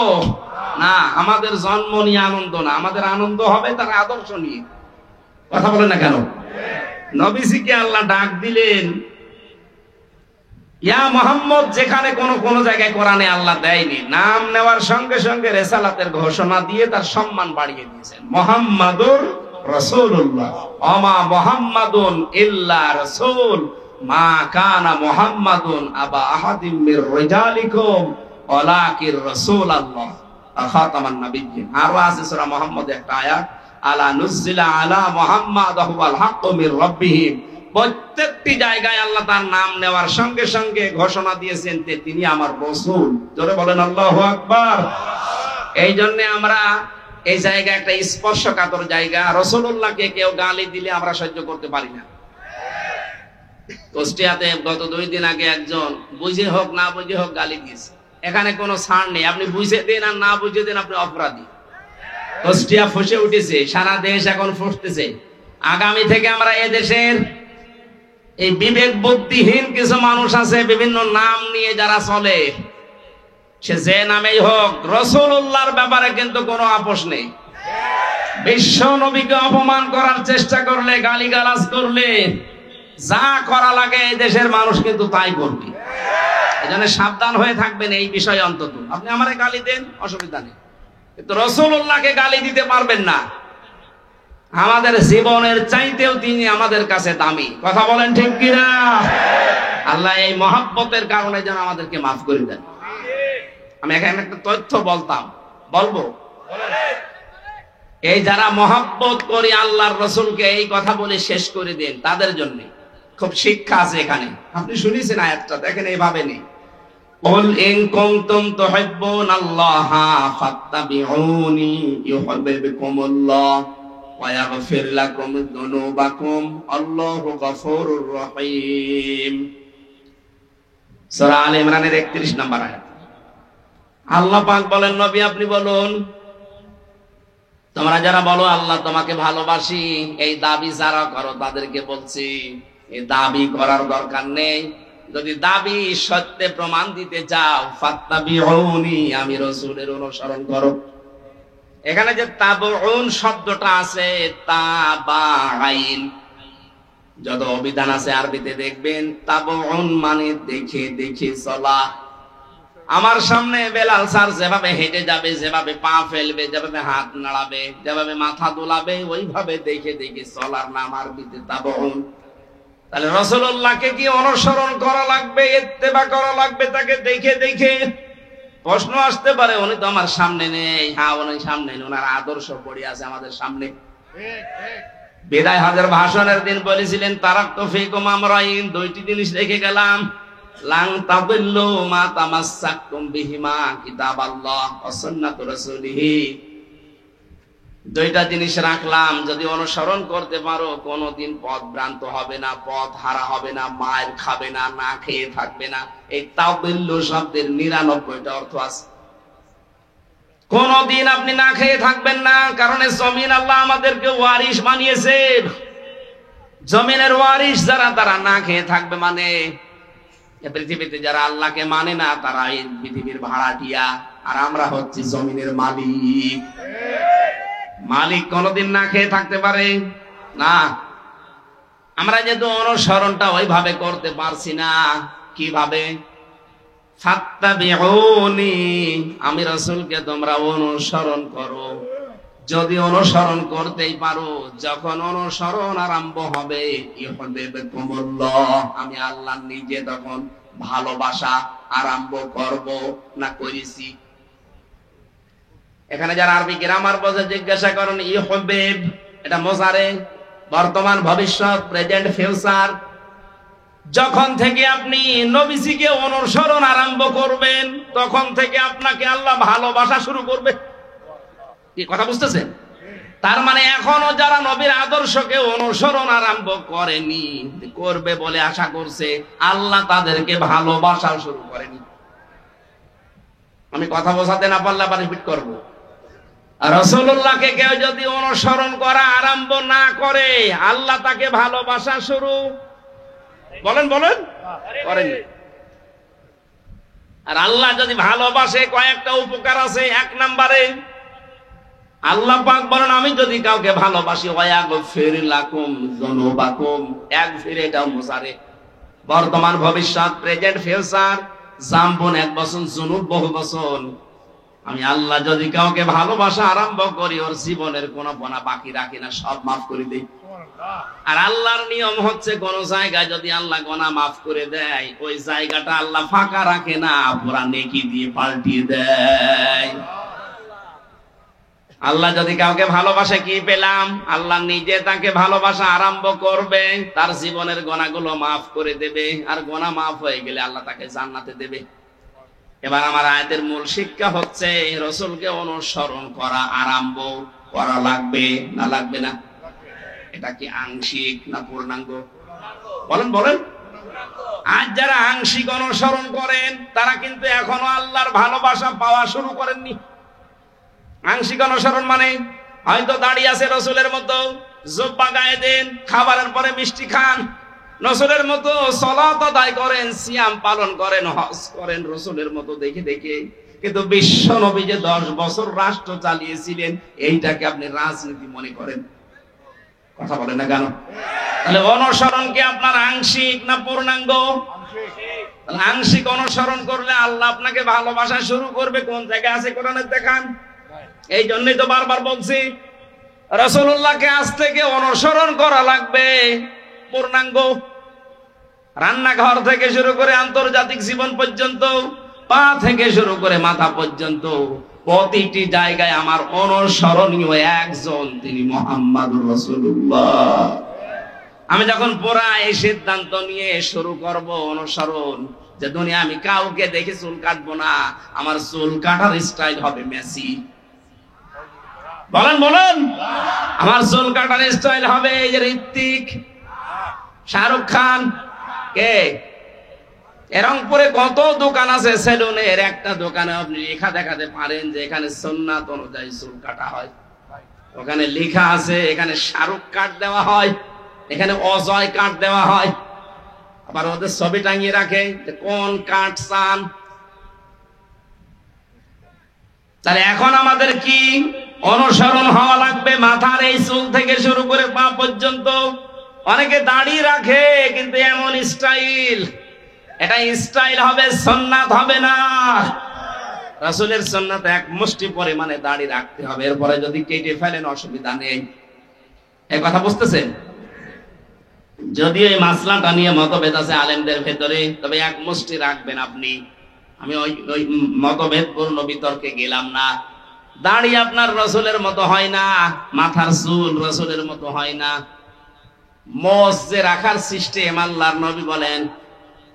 না। আমাদের জন্ম নিয়ে আনন্দ না, আমাদের আনন্দ হবে তার আদর্শ নিয়ে। কথা বলেন না কেন? নবীজিকে আল্লাহ ডাক দিলেন ইয়া মুহাম্মদ, যেখানে কোন জায়গায় কোরআনে আল্লাহ দেয়নি। নাম নেওয়ার সঙ্গে সঙ্গে রিসালাতের ঘোষণা দিয়ে তার সম্মান বাড়িয়ে দিয়েছেন। মুহাম্মাদুর রাসূলুল্লাহ, ওমা মুহাম্মাদুন ইল্লা রাসূল, মা কানা মুহাম্মাদুন আবা আহাদিম মির রিজালিকুম ওয়ালাকির রাসূলুল্লাহ খাতামান নাবিয়্যিন। আর আছে সূরা মুহাম্মদ একটা আয়াত, আলা নুজিলা আলা মুহাম্মাদ হুয়াল হাক্কু মির রাব্বিহিম। প্রত্যেকটি জায়গায় আল্লাহ তার নাম নেওয়ার সঙ্গে সঙ্গে ঘোষণা দিয়েছেন যে তিনি আমার রাসূল। জোরে বলেন আল্লাহু আকবার। এই জন্য আমরা এই জায়গা একটা স্পর্শকাতর জায়গা। রাসূলুল্লাহকে কেউ গালি দিলে আমরা সহ্য করতে পারি না। কুষ্টিয়াতে গত 2 দিন আগে একজন বুঝে হোক না বুঝে হোক গালি দিয়েছে। এখানে কোনো ছাড় নেই, আপনি বুঝে দেন আর না বুঝে দেন আপনি অপরাধী। কুষ্টিয়া ফুঁসে উঠেছে, সারা দেশ এখন ফুঁসতেছে। আগামী থেকে আমরা এদেশের এই বিবেক বুদ্ধিহীন কিছু মানুষ আছে বিভিন্ন নাম নিয়ে যারা চলে, সে যে নামেই হোক, রাসূলুল্লাহর ব্যাপারে কিন্তু কোনো আপোষ নেই। বিশ্ব নবীকে অপমান করার চেষ্টা করলে, গালিগালাজ করলে, যা করা লাগে এই দেশের মানুষ কিন্তু তাই করবে। এজন্য সাবধান হয়ে থাকবেন এই বিষয়ে। অন্তত আপনি আমারে গালি দেন, অসুবিধা নেই, কিন্তু রাসূলুল্লাহকে গালি দিতে পারবেন না। আমাদের জীবনের চাইতেও তিনি আমাদের কাছে দামি। কথা বলেন ঠিক কিনা? আল্লাহ এই মহব্বতের কারণে যেন আমাদেরকে মাফ করে দেন। আমি এখানে একটা তথ্য বলবো, এই যারা মহব্বত করি আল্লাহর রাসূলকে, এই কথা বলে শেষ করে দেন, তাদের জন্য খুব শিক্ষা আছে এখানে। আপনি শুনেছেন আয়াতটা, দেখেন এইভাবে নেই, কুল ইন কুনতুম তুহিব্বুনাল্লাহা ফাত্তাবিউনি ইউহিব্বুকুমুল্লাহ। ওয়া ইয়াগফির লাকুম যুনুবাকুম আল্লাহু গফুরুর রহিম। সূরা আলে ইমরানের 31 নম্বর আয়াত। আল্লাহ পাক বলেন, নবী আপনি বলুন, তোমরা যারা বলো আল্লাহ তোমাকে ভালোবাসি, এই দাবি যারা করো তাদেরকে বলছি এই দাবি করার দরকার নেই। যদি দাবি সত্যে প্রমাণ দিতে চাও, ফাত্তাবিউনি, আমি রাসূলের অনুসরণ করো। এখানে যে তাবউন শব্দটা আছে, তাবাইন, যত অভিধান আছে আরবিতে দেখবেন তাবউন মানে দেখে দেখে চলা। আমার সামনে বেলাল স্যার যেভাবে হেঁটে যাবে, যেভাবে পা ফেলবে, যেভাবে হাত নাড়াবে, যেভাবে মাথা দোলাবে, ওইভাবে দেখে দেখে চলার নাম আরবিতে তাবউন। তাহলে রাসূলুল্লাহকে কি অনুসরণ করা লাগবে, ইত্তেবা করা লাগবে তাকে দেখে দেখে? প্রশ্ন আসতে পারে, উনি তো আমার সামনে নেই। হ্যাঁ, উনি সামনে নেই, ওনার আদর্শ পড়ে আছে আমাদের সামনে। বিদায় হজের ভাষণের দিন বলেছিলেন, তারাক্তু ফীকুম আমরাইন, দুইটি জিনিস রেখে গেলাম, লান তাদিল্লু মা তামাসসাকতুম বিহিমা, কিতাবাল্লাহ ওয়া সুন্নাতু রাসূলিহি। দুইটা জিনিস রাখলাম, যদি অনুসরণ করতে পারো কোনদিন পথ ভ্রান্ত হবে না, পথ হারা হবে না, মায়ের খাবে না, না খেয়ে থাকবে না। এই তাদিল্লু শব্দের 99টা অর্থ আছে। কোনদিন আপনি না খেয়ে থাকবেন না, কারণ জমিন আল্লাহ আমাদেরকে ওয়ারিশ বানিয়েছেন। জমিনের ওয়ারিশ যারা, তারা না খেয়ে থাকবে। মানে পৃথিবীতে যারা আল্লাহকে মানে না, তারা এই পৃথিবীর ভাড়াটিয়া, আর আমরা হচ্ছি জমিনের মালিক। মালিক কোনদিন না খেয়ে থাকতে পারে না। আমরা যেহেতু অনুসরণটা ওইভাবে করতে পারছি না, কিভাবে? ফাত্তাবিউনি, আমি রাসূলকে তোমরা অনুসরণ করো। যদি অনুসরণ করতেই পারো, যখন অনুসরণ আরম্ভ হবে, ইউহিব্বুকুমুল্লাহ, আমি আল্লাহ নিজে তখন ভালোবাসা আরম্ভ করব না করেছি। এখানে যারা আরবি গ্রামার বোঝে জিজ্ঞাসা করেন, ইউহিব্ব এটা মুজারে, বর্তমান, ভবিষ্যৎ, প্রেজেন্ট, ফিউচার। যখন থেকে আপনি নবীজিকে অনুসরণ আরম্ভ করবেন, তখন থেকে আপনাকে আল্লাহ ভালোবাসা শুরু করবে। কি কথা বুঝতেছেন? তার মানে এখনো যারা নবীর আদর্শকে অনুসরণ আরম্ভ করেনি, করবে বলে আশা করছে, আল্লাহ তাদেরকে ভালোবাসা শুরু করেনি। আমি কথা বোঝাতে না পারলে আবার রিপিট করবো। রাসূলুল্লাহকে কেউ যদি অনুসরণ করা আরম্ভ না করে, আল্লাহ তাকে ভালোবাসা শুরু বলেন করেন। আর আল্লাহ যদি ভালোবাসে, কয়েকটা উপকার আছে। 1 নম্বরে আল্লাহ পাক বলেন, আমি যদি কাউকে ভালোবাসি, ওয়ায়াগফির লাকুম যুনুবাকুম। ইয়াগফির এটাও মুজারে, বর্তমান, ভবিষ্যৎ, প্রেজেন্ট, ফিউচার। জামবুন 1 বছর, যুনুব বহু বছর। আমি আল্লাহ যদি কাউকে ভালোবাসা আরম্ভ করি, ওর জীবনের কোনো গুনাহ বাকি রাখি না, সব মাফ করে দেই। আর আল্লাহর নিয়ম হচ্ছে, কোন জায়গায় যদি আল্লাহ গুনাহ মাফ করে দেয়, ওই জায়গাটা আল্লাহ ফাঁকা রাখে না, পুরা নেকি দিয়ে পাল্টিয়ে দেয়। আল্লাহ যদি কাউকে ভালোবাসে, কি পেলাম? আল্লাহ নিজে তাকে ভালোবাসা আরম্ভ করবে, তার জীবনের গুনাহগুলো মাফ করে দেবে, আর গুনাহ মাফ হয়ে গেলে আল্লাহ তাকে জান্নাতে দেবে। এবার আমার আয়াতের মূল শিক্ষা হচ্ছে, রাসূলকে অনুসরণ করা আরম্ভ করা লাগবে না লাগবে না? এটা কি আংশিক না পূর্ণাঙ্গ? বলেন। আজ যারা আংশিক অনুসরণ করেন, তারা কিন্তু এখনো আল্লাহর ভালোবাসা পাওয়া শুরু করেননি। আংশিক অনুসরণ মানে হয়তো দাঁড়িয়ে আছে রাসূলের মতো, জুব্বা গায়ে দেন, খাবারের পরে মিষ্টি খান, রাসূলের মতো সালাত আদায় করেন, সিয়াম পালন করেন, হজ করেন রাসূলের মতো দেখে দেখে। কিন্তু বিশ্ব নবী যে 10 বছর রাষ্ট্র চালিয়েছিলেন, এইটাকে আপনি রাজনীতি মনে করেন। কথা বলেন না কেন? তাহলে অনুসরণ কি আপনার আংশিক না পূর্ণাঙ্গ? আংশিক অনুসরণ করলে আল্লাহ আপনাকে ভালোবাসা শুরু করবে। কোন জায়গায় আছে কোরআনে দেখান। এই জন্যই তো বারবার বলছি, রাসূলুল্লাহকে আজ থেকে অনুসরণ করা লাগবে পূর্ণাঙ্গ। রান্নাঘর থেকে শুরু করে আন্তর্জাতিক জীবন পর্যন্ত, পা থেকে শুরু করে মাথা পর্যন্ত, প্রতিটি জায়গায় আমার অনুসরণীয় একজন, তিনি মুহাম্মাদুর রাসূলুল্লাহ। আমি যখন পুরা এই সিদ্ধান্ত নিয়ে শুরু করব অনুসরণ, যে দুনিয়া আমি কাউকে দেখে চুল কাটবো না, আমার চুল কাটার স্টাইল হবে মেসি। বলেন বলেন। আমার চুল কাটার স্টাইল হবে এই যে ঋত্বিক, শাহরুখ খান, কে? রংপুরে কত দোকান আছে সেলুনের, একটা দোকানে আপনি লেখা দেখাতে পারেন যে এখানে সুন্নাত অনুযায়ী চুল কাটা হয়। ওখানে লেখা আছে এখানে শাহরুখ কাট দেওয়া হয়, এখানে অজয় কাট দেওয়া হয়। আবার ওদের ছবি টাঙিয়ে রাখে কোন কাট চান। তাহলে এখন আমাদের কি অনুসরণ হওয়া লাগবে? মাথার এই চুল থেকে শুরু করে পা পর্যন্ত। অনেকে দাড়ি রাখে কিন্তু এমন স্টাইল, এটা স্টাইল হবে, সুন্নাত হবে না। রাসূলের সুন্নাত এক মুষ্টি পরিমাণে দাড়ি রাখতে হবে, এরপরে যদি কেটে ফেলেন অসুবিধা নেই। এই কথা বুঝতেছেন? যদিও এই মাসলাটা নিয়ে মতভেদ আছে আলেমদের ভেতরে, তবে এক মুষ্টি রাখবেন আপনি। আমি ওই মতভেদপূর্ণ বিতর্কে গেলাম না। দাড়ি আপনার রাসূলের মতো হয় না, মাথার চুল রাসূলের মতো হয় না। মোষ যে রাখার সিস্টেম, আল্লাহর নবী বলেন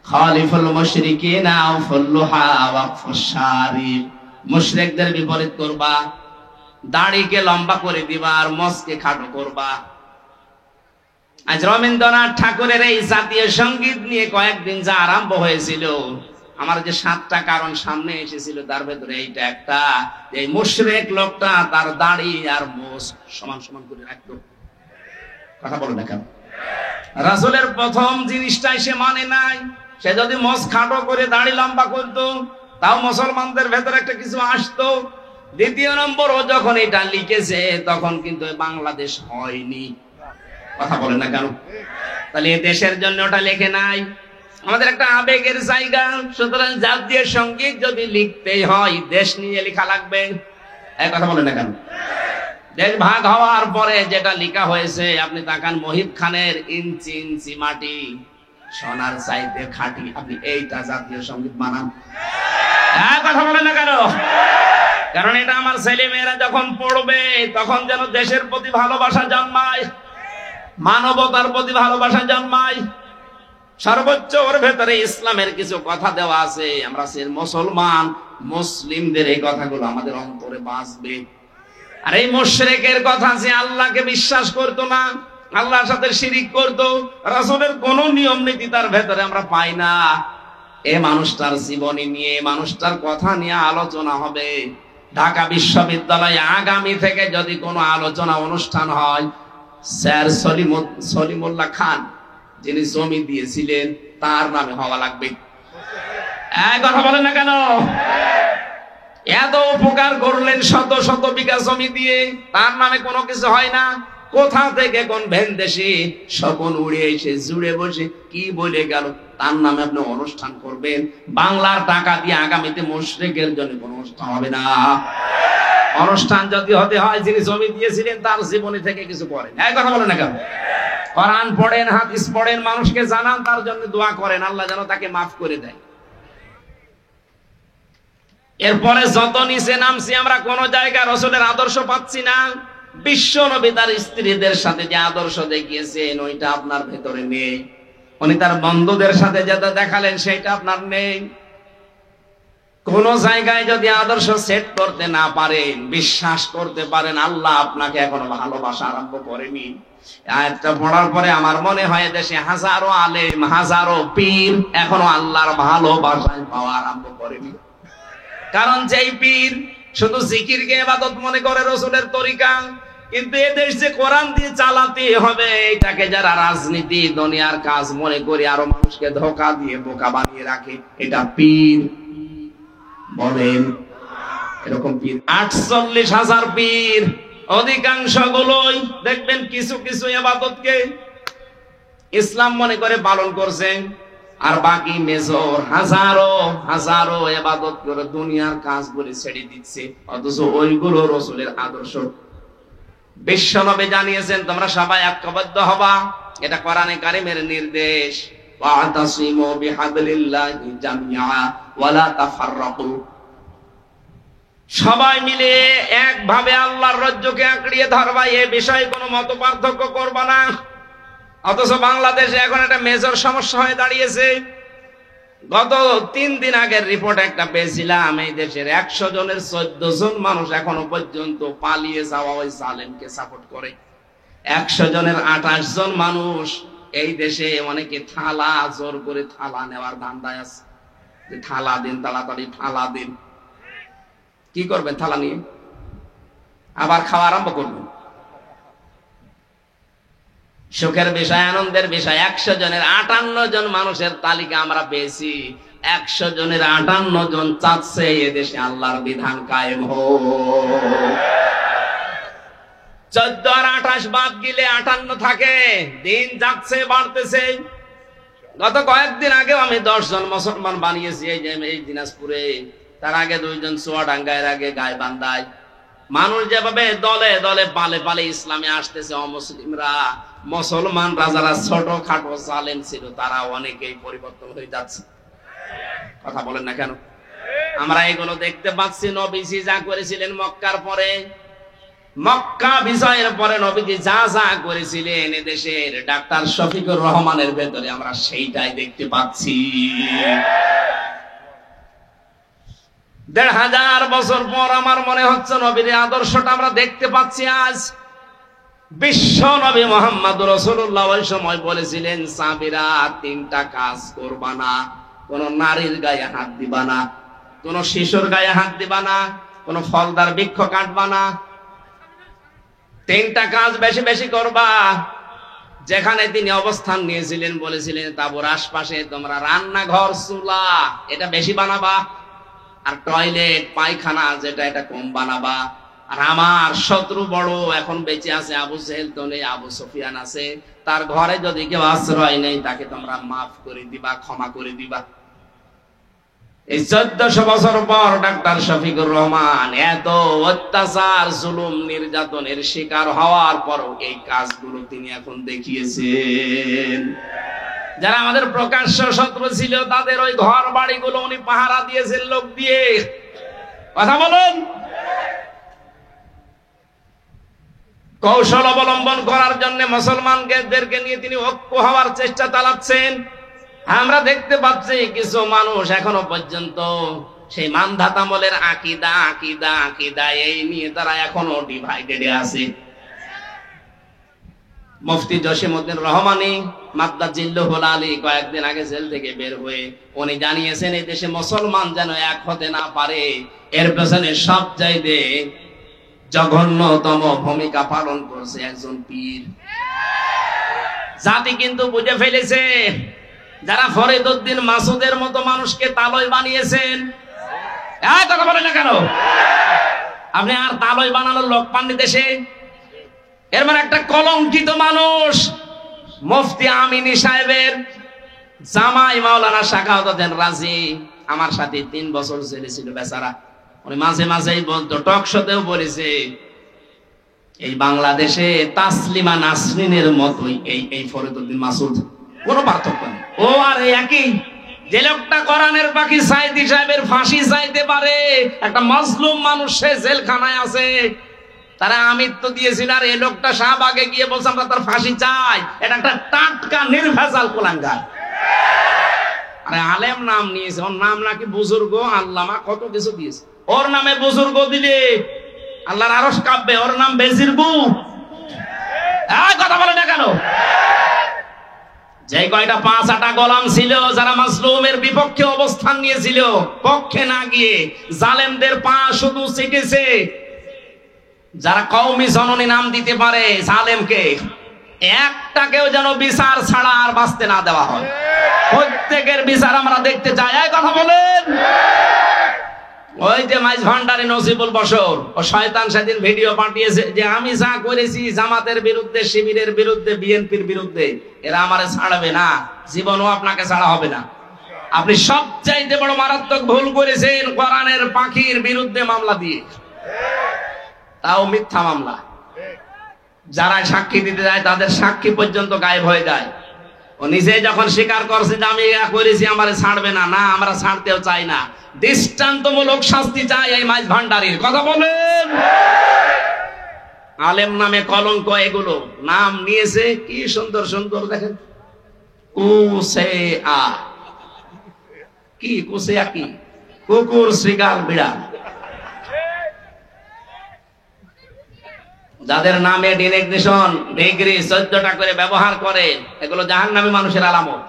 খালিফুল মুশরিকিনা আফুল্লুহা ওয়াকফুশারিব, মুশরিকদের বিপরীত করবা, দাড়িকে লম্বা করে দিবা আর মোষকে খাটো করবা। আজ রবীন্দ্রনাথ ঠাকুরের এই জাতীয় সঙ্গীত নিয়ে কয়েকদিন যা আরম্ভ হয়েছিল, আমার যে 7টা কারণ সামনে এসেছিল তার ভেতরে এইটা একটা, এই মুশরিক লোকটা তার দাড়ি আর মোষ সমান সমান করে রাখতো। কথা বলো না কেন? রাসূলের প্রথম জিনিসটাই সে মানে নাই। সে যদি মোষ খাটো করে দাড়ি লম্বা করতো তাও মুসলমানদের ভেতরে একটা কিছু আসতো। দ্বিতীয় নম্বর, ও যখন এটা লিখেছে তখন কিন্তু বাংলাদেশ হয়নি। কথা বলেন না কেন? তাহলে এই দেশের জন্য ওটা লেখে নাই। আমাদের একটা আবেগের জায়গা, সুতরাং জাতীয় সঙ্গীত যদি লিখতেই হয় দেশ নিয়ে লেখা লাগবে। এই কথা বলেন না কেন? দেশ ভাগ হওয়ার পরে যেটা লেখা হয়েছে, আপনি তাকান মহিব খানের ইঞ্চি ইঞ্চি মাটি সোনার চাইতে খাঁটি, আপনি এইটা জাতীয় সঙ্গীত বানান। কথা বলেন না কেন? কারণ এটা আমার ছেলে মেয়েরা যখন পড়বে তখন যেন দেশের প্রতি ভালোবাসা জন্মায়, মানবতার প্রতি ভালোবাসা জন্মায়। সর্বোচ্চ ওর ভেতরে ইসলামের কিছু কথা দেওয়া আছে। আমরা মুসলমান, মুসলিমদের এই কথাগুলো আমাদের অন্তরে বাঁচবে। আর এই মুশরিকের কথা, যে আল্লাহকে বিশ্বাস করতো না, আল্লাহর সাথে শিরিক করতো, রাসূলের কোন নিয়ম নীতি তার ভেতরে আমরা পাই না, এই মানুষটার জীবনী নিয়ে, মানুষটার কথা নিয়ে আলোচনা হবে। ঢাকা বিশ্ববিদ্যালয়ে আগামী থেকে যদি কোনো আলোচনা অনুষ্ঠান হয়, স্যার সলিমুল্লাহ খান যিনি জমি দিয়েছিলেন তার নামে হওয়া লাগবে। কথা বলেন না কেন? এত উপকার করলেন শত শত বিঘা জমি দিয়ে, তার নামে কোনো কিছু হয় না। কোথা থেকে কোন ভেনদেশি স্বপন উড়ে এসে জুড়ে বসে কি বলে গেল, তার নামে আপনি অনুষ্ঠান করবেন। বাংলার টাকা দিয়ে আগামীতে মুশরিকের জন্য কোনো অনুষ্ঠান হবে না। অনুষ্ঠান যদি হতে হয় যিনি জমি দিয়েছিলেন তার জীবনী থেকে কিছু করেন। এই কথা বলেন না কেন? কোরআন পড়েন, হাদিস পড়েন, মানুষকে জানান, তার জন্য দোয়া করেন আল্লাহ যেন তাকে মাফ করে দেয়। এরপরে যত নিচে নামছি আমরা কোন জায়গায় রাসূলের আদর্শ পাচ্ছি না। বিশ্ব নবী তার স্ত্রীদের সাথে যে আদর্শ দেখিয়েছেন ওইটা আপনার ভেতরে নেই। উনি তার বন্ধুদের সাথে যেটা দেখালেন সেটা আপনার নেই। কোন জায়গায় যদি আদর্শ সেট করতে না পারেন, বিশ্বাস করতে পারেন আল্লাহ আপনাকে এখনো ভালোবাসা আরম্ভ করেনি। আয়াতটা পড়ার পরে আমার মনে হয় দেশে হাজারো আলেম, হাজারো পীর এখনো আল্লাহর ভালোবাসায় পাওয়া আরম্ভ করেনি। কারণ যেই পীর শুধু জিকিরকে ইবাদত মনে করে রাসূলের তরিকা, কিন্তু এই দেশ যে কোরআন দিয়ে চালাতে হবে এটাকে যারা রাজনীতি দুনিয়ার কাজ মনে করে আরো মানুষকে ধোঁকা দিয়ে বোকা বানিয়ে রাখে, এটা পীর। বলেন এরকম পীর 48,000 পীর, অধিকাংশ গুলোই দেখবেন কিছু কিছু ইবাদতকে ইসলাম মনে করে পালন করছে, আর বাকি মেজর হাজারো হাজারো ইবাদত করে দুনিয়ার কাজ বলে ছেড়ে দিচ্ছে, অথচ ওইগুলো রাসূলের আদর্শ। বিশ্বনবী জানিয়েছেন তোমরা সবাই ঐক্যবদ্ধ হবা, এটা কোরআনে কারীমের নির্দেশ। ওয়াতাসিমু বিহাবলিল্লাহি জামিআ ওয়ালা তাফাররাকু, সবাই মিলে একভাবে আল্লাহর রজ্জুকে আঁকড়িয়ে ধরবা, এই বিষয়ে কোনো মত পার্থক্য করবা না। অথচ বাংলাদেশে এখন একটা মেজর সমস্যা হয়ে দাঁড়িয়েছে। গত 3 দিন আগের রিপোর্ট একটা পেয়েছিলাম, এই দেশের 100 জনের 14 জন মানুষ এখনো পর্যন্ত পালিয়ে যাওয়া ওই জালেমকে সাপোর্ট করে। 100 জনের 28 জন মানুষ এই দেশে অনেকে থালা জোর করে থালা নেওয়ার ধান্দায় আছে, যে থালা দিন, তাড়াতাড়ি থালা দিন। কি করবেন থালা নিয়ে? আবার খাওয়া আরম্ভ করবেন। সুখের বিষয়, আনন্দের বিষয়, 100 জনের 58 জন মানুষের তালিকা আমরা পেয়েছি। 100 জনের 58 জন চাচ্ছে এদেশে আল্লাহর বিধান কায়েম হোক। 14 আর 28 বাদ গেলে 58 থাকে। দিন যাচ্ছে, বাড়তেছে। গত কয়েকদিন আগেও আমি 10 জন মুসলমান বানিয়েছি এই দিনাজপুরে। তার আগে 2 জন চুয়াডাঙ্গা, এর আগে গাইবান্ধায়। মানুষ যেভাবে দলে দলে পালে পালে ইসলামে আসতেছে, অমুসলিমরা, মুসলমানরা যারা ছোট খাটো জালেম ছিল তারা অনেকেই পরিবর্তন হয়ে যাচ্ছে। কথা বলেন না কেন? আমরা এগুলো দেখতে পাচ্ছি। নবীজি যা করেছিলেন মক্কার পরে, মক্কা বিজয়ের পরে নবীজি যা যা করেছিলেন এদেশের ডাক্তার শফিকুর রহমানের ভেতরে আমরা সেইটাই দেখতে পাচ্ছি। 1500 বছর পর আমার মনে হচ্ছে নবীর আদর্শটা আমরা দেখতে পাচ্ছি আজ। বিশ্ব নবী মুহাম্মদ রাসূলুল্লাহ ওই সময় বলেছিলেন, সাহাবীরা 3টা কাজ করবা না। কোন নারীর গায়ে হাত দিবা না, কোন শিশুর গায়ে হাত দিবা না, কোন ফলদার বৃক্ষ কাটবা না। 3টা কাজ বেশি বেশি করবা। যেখানে তিনি অবস্থান নিয়েছিলেন বলেছিলেন, তাবুর আশপাশে তোমরা রান্নাঘর, চুলা এটা বেশি বানাবা, আর টয়লেট পায়খানা যেটা এটা কম বানাবা। আর আমার শত্রু বড় এখন বেঁচে আছে, আবু জেহেল তো নেই, আবু সুফিয়ান আছে, তার ঘরে যদি কেউ আশ্রয় নেই তাকে তোমরা মাফ করে দিবা, ক্ষমা করে দিবা। এই 1400 বছর পর ডাক্তার শফিকুর রহমান এত অত্যাচার, জুলুম, নির্যাতনের শিকার হওয়ার পরও এই কাজগুলো তিনি এখন দেখিয়েছেন। যারা আমাদের প্রকাশ্য শত্রু ছিল তাদের ওই ঘর বাড়িগুলো উনি পাহারা দিয়েছেন লোক দিয়ে। কথা বলুন। কৌশল অবলম্বন করার জন্য মুসলমানদেরকে নিয়ে তিনি ঐক্য হওয়ার চেষ্টা চালাচ্ছেন। আমরা দেখতে পাচ্ছি কিছু মানুষ এখনো পর্যন্ত সেই মানধাতামলের আকীদা আকীদা আকীদা এই নিয়ে তারা এখনো ডিভাইডেড আছে। মুফতি জসিমউদ্দিন রহমানী মাদ্দাজিল্লুহুল আলী কয়েকদিন আগে জেল থেকে বের হয়ে উনি জানিয়েছেন, এই দেশে মুসলমান যেন এক হতে না পারে, এর পেছনে সবচাইতে জঘন্যতম ভূমিকা পালন করছে একজন পীর। জাতি কিন্তু বুঝে ফেলেছে, যারা ফরিদউদ্দিন মাসুদের মতো মানুষকে তালয় বানিয়েছেন। কথা বলেন না কেন? আপনি আর তালয় বানানোর লোক পাননি দেশে। এর মানে একটা কলঙ্কিত মানুষ। মুফতি আমিনী সাহেবের জামাই মাওলানা শাখাওয়াত রাজি আমার সাথে 3 বছর জেলে ছিল বেচারা। উনি মাঝে মাঝেই বলতো, টক শোতেও বলেছে, এই বাংলাদেশে তাসলিমা নাসরিনের মতোই এই ফরিদউদ্দিন মাসুদ, কোনো পার্থক্য নেই। ও আর একই। যে লোকটা কোরআনের পাখি সাইদি সাহেবের ফাঁসি চাইতে পারে, একটা মাজলুম মানুষ সে জেলখানায় আছে, তারা আমৃত্যু দিয়েছিল, আর এই লোকটা শাহবাগে গিয়ে বলছে আমরা তার ফাঁসি চাই। এটা একটা টাটকা নির্ভেজাল কুলাঙ্গার। আরে আলেম নাম নিয়েছে, ওর নাম নাকি বুজুর্গ, আল্লামা কত কিছু দিয়েছে। ওর নামে বুজুর্গ দিলে আল্লাহর আরশ কাঁপবে, ওর নাম বেজিরগু। কথা বলে না কেন? যে কয়টা 5-8 গোলাম ছিল যারা মাজলুমের বিপক্ষে অবস্থান নিয়েছিল, পক্ষে না গিয়ে জালেমদের পা শুধু চিকেছে। যারা কওমি জননী নাম দিতে পারে জালেমকে, একটাকেও যেন বিচার ছাড়া আর বাঁচতে না দেওয়া হয়। প্রত্যেকের বিচার আমরা দেখতে চাই। কথা বলেন। ওই যে মাইজ ভান্ডারী নজিবুল বশর, ও শয়তান সেদিন ভিডিও পাঠিয়েছে যে আমি যা করেছি জামাতের বিরুদ্ধে, শিবিরের বিরুদ্ধে, বিএনপির বিরুদ্ধে, এরা আমারে ছাড়বে না, জীবনও আপনাকে ছাড়া হবে না। আপনি সবচাইতে বড় মারাত্মক ভুল করেছেন কোরআনের পাখির বিরুদ্ধে মামলা দিয়ে, তাও মিথ্যা মামলা। যারা সাক্ষী দিতে যায় তাদের সাক্ষী পর্যন্ত গায়েব হয়ে যায়। ও নিজে যখন স্বীকার করছে যে আমি করেছি, আমারে ছাড়বে না, না আমরা ছাড়তেও চাই না, দৃষ্টান্তমূলক শাস্তি চাই এই মাইজ ভান্ডারীর। কথা বলেন। আলেম নামে কলঙ্ক, এগুলো নাম নিয়েছে কি সুন্দর সুন্দর, দেখেন কি কুসিয়া কি কুকুর, শ্রীগাল, বিড়াল। যাদের নামে ডিনেগনেশন ডিগ্রি 14টা করে ব্যবহার করে, এগুলো জাহান্নামী মানুষের আলামত।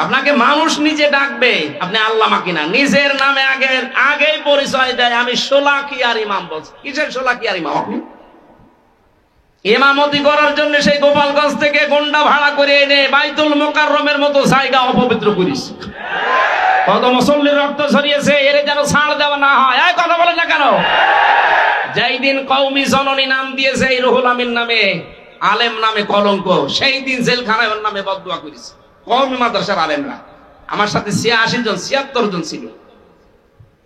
আপনাকে মানুষ নিজে ডাকবে, আপনি আল্লামা কিনা, নিজের নামে আগেই পরিচয় দেয়, আমি শোলাকিয়ার ইমাম। বলছি কিসের শোলাকিয়ার ইমাম? আপনি ইমামতি করার জন্য সেই গোপালগঞ্জ থেকে গন্ডা ভাড়া করে এনে বাইতুল মুকাররমের মতো জায়গা অপবিত্র করিস। কত মুসল্লির রক্ত ঝরিয়েছে, এর যেন ছাড় দেওয়া না হয়। এই কথা বলে না কেন? যেই দিন কওমি জননী নাম দিয়েছে এই রুহুল আমিন নামে, আলেম নামে কলঙ্ক, সেই দিন জেলখানায় ওর নামে বদদুয়া করেছে কওমি মাদ্রাসার আলেমরা। আমার সাথে 86 জন 76 জন ছিল।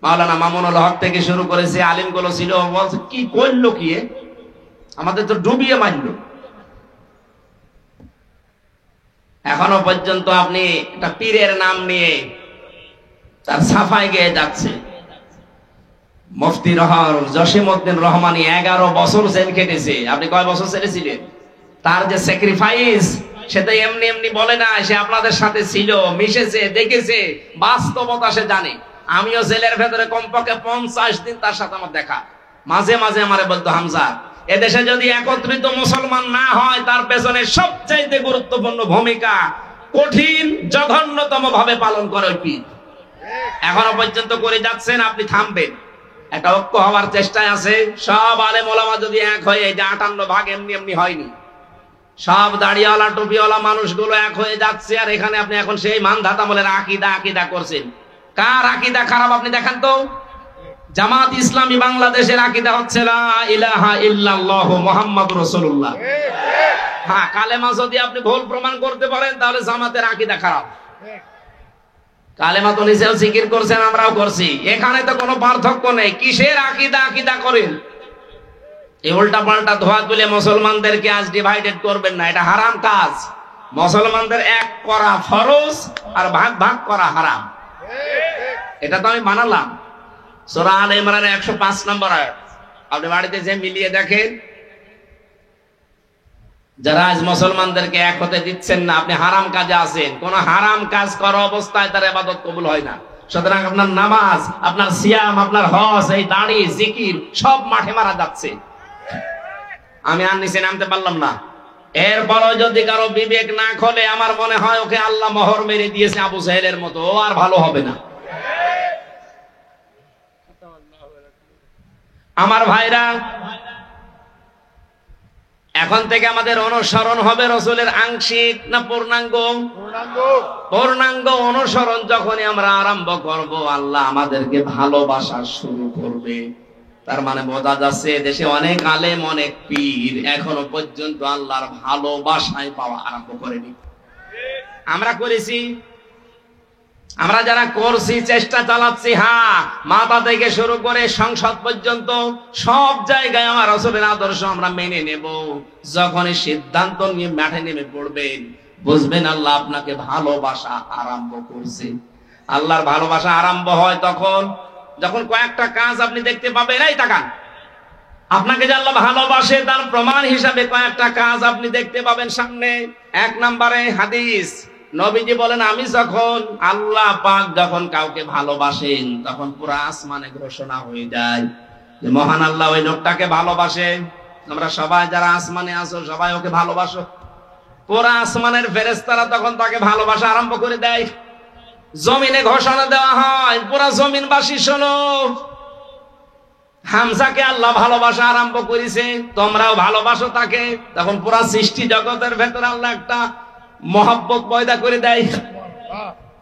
মাওলানা মামুনুল হক থেকে শুরু করেছে, আলিমগুলো ছিল। বলছে কি করলো কি, আমাদের তো ডুবিয়ে মারলো। এখনো পর্যন্ত আপনি একটা পীরের নাম নিয়ে তার সাফাই গেয়ে যাচ্ছে। মুফতি জসিমউদ্দিন রহমানী 11 বছর জেল কেটেছে। আপনি কয় বছর জেলে ছিলেন? তার যে স্যাক্রিফাইস, সেটা এমনি এমনি বলে না। সে আপনাদের সাথে ছিল, মিশেছে, দেখেছে, বাস্তবতা সে জানে। আমিও জেলের ভেতরে কমপক্ষে 50 দিন তার সাথে আমার দেখা। মাঝে মাঝে আমারে বলতো, হামজা, এদেশে যদি একত্রিত মুসলমান না হয়, তার পেছনে সবচাইতে গুরুত্বপূর্ণ ভূমিকা কঠিন জঘন্যতম ভাবে পালন করে ওই পীর। এখনো পর্যন্ত করে যাচ্ছেন, আপনি থামবেন। একটা ঐক্য হওয়ার চেষ্টায় আছে। সব আলেম ওলামা যদি এক হয়ে, যে 58 ভাগ এমনি এমনি হয়নি, সব দাড়িওয়ালা টুপিওয়ালা মানুষগুলো এক হয়ে যাচ্ছে। আর এখানে আপনি এখন সেই মানধাতা বলে আকিদা করছেন। কার আকিদা খারাপ আপনি দেখান তো। জামাত ইসলামী বাংলাদেশের আকিদা হচ্ছে লা ইলাহা ইল্লাল্লাহু মুহাম্মাদুর রাসূলুল্লাহ। হ্যাঁ, কালেমা যদি আপনি ভুল প্রমাণ করতে পারেন, তাহলে জামাতের আকিদা খারাপ। কালেমা তো নিজেও জিকির করছেন, আমরাও করছি, এখানে তো কোনো পার্থক্য নেই। কিসের আকিদা করেন? এই উল্টা পাল্টা ধোয়া তুলে মুসলমানদেরকে আজ ডিভাইডেড করবেন না, এটা হারাম কাজ। মুসলমানদের এক করা ফরজ আর ভাগ ভাগ করা হারাম। এটা তো আমি বানালাম। সূরা আলে ইমরানের 105 নম্বর আয়াত। আপনি বাড়িতে যে মিলিয়ে দেখেন, যারা আজ মুসলমানদেরকে এক হতে দিচ্ছেন না, আপনি হারাম কাজে আছেন। কোন হারাম কাজ করা অবস্থায় তার ইবাদত কবুল হয় না। সুতরাং আপনার নামাজ, আপনার সিয়াম, আপনার হজ, এই দাড়ি, জিকির সব মাঠে মারা যাচ্ছে। আমি আর নিচে নামতে পারলাম না। এরপরও যদি কারো বিবেক না খোলে, আমার মনে হয় ওকে আল্লাহ মোহর মেরে দিয়েছে আবু জাহেলের মতো, ও আর ভালো হবে না। আমার ভাইরা, এখন থেকে আমাদের অনুসরণ হবে রাসূলের আংশিক না পূর্ণাঙ্গ? পূর্ণাঙ্গ অনুসরণ যখনই আমরা আরম্ভ করব, আল্লাহ আমাদেরকে ভালোবাসা শুরু করবে। তার মানে বোঝা যাচ্ছে, দেশে অনেক আলেম, অনেক পীর এখনো পর্যন্ত আল্লাহর ভালোবাসায় পাওয়া আরম্ভ করেনি। আমরা করেছি, আমরা যারা করছি, চেষ্টা চালাচ্ছি। হ্যাঁ, মাথা থেকে শুরু করে সংসদ পর্যন্ত সব জায়গায় আমার রাসূলের আদর্শ আমরা মেনে নেব। যখনই সিদ্ধান্ত নিয়ে মাঠে নেমে পড়বেন, বুঝবেন আল্লাহ আপনাকে ভালোবাসা আরম্ভ করছে। আল্লাহর ভালোবাসা আরম্ভ হয় তখন যখন কয়েকটা কাজ আপনি দেখতে পাবেন। এই তাকান, আপনাকে যে আল্লাহ ভালোবাসে তার প্রমাণ হিসাবে কয়েকটা কাজ আপনি দেখতে পাবেন সামনে। 1 নম্বরে হাদিস, নবীজি বলেন, আমি যখন, আল্লাহ পাক যখন কাউকে ভালোবাসেন, তখন পুরো আসমানে ঘোষণা হয়ে যায় যে মহান আল্লাহ ওই লোকটাকে ভালোবাসে। আমরা সবাই যারা আসমানে আছো, সবাই ওকে ভালোবাসো। পুরো আসমানের ফেরেশতারা তখন তাকে ভালোবাসা আরম্ভ করে দেয়। জমিনে ঘোষণা দেওয়া হয়, পুরা জমিনবাসী শোনো, হামজাকে আল্লাহ ভালোবাসা আরম্ভ করেছে, তোমরাও ভালোবাসো তাকে। তখন পুরা সৃষ্টি জগতের ভেতরে আল্লাহ একটা মহব্বত পয়দা করে দেয়।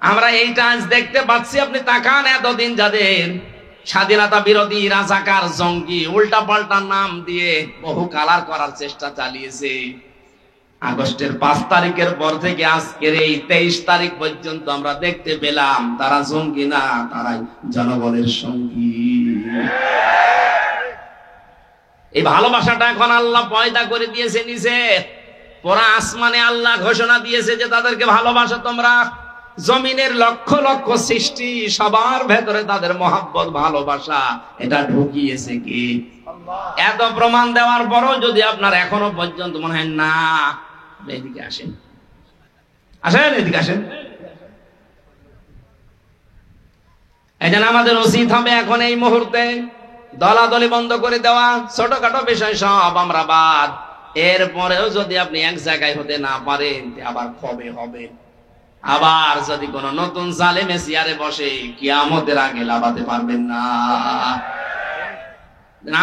আমরা এইটা আজ দেখতে পাচ্ছি। আপনি তাকান, এতদিন যাদের স্বাধীনতা বিরোধী, রাজাকার, জঙ্গি, উল্টা পাল্টা নাম দিয়ে বহু কালার করার চেষ্টা চালিয়েছে, আগস্টের 5 তারিখের পর থেকে আজকের এই 23 তারিখ পর্যন্ত আমরা দেখতে পেলাম তারা জঙ্গি না, তারাই জনগণের সঙ্গী। এই ভালোবাসাটা এখন আল্লাহ পয়দা করে দিয়েছে নিচে। পুরা আসমানে আল্লাহ ঘোষণা দিয়েছে যে তাদেরকে ভালোবাসো তোমরা। জমিনের লক্ষ লক্ষ সৃষ্টি, সবার ভেতরে তাদের মহব্বত, ভালোবাসা, এটা ঢুকিয়েছে কি? এত প্রমাণ দেওয়ার পরও যদি আপনার এখনো পর্যন্ত মনে হয় না, এদিকে আসেন, আসেন, এদিকে আসেন, এই জন্য আমাদের উচিত হবে এখন এই মুহূর্তে দলাদলি বন্ধ করে দেওয়া, ছোটখাটো বিষয় সব আমরা বাদ। এরপরেও যদি আপনি এক জায়গায় হতে না পারেন, আবার কবে হবে? আবার যদি কোন নতুন জালেমে চেয়ারে বসে, কিয়ামতের আগে লাভাতে পারবেন না।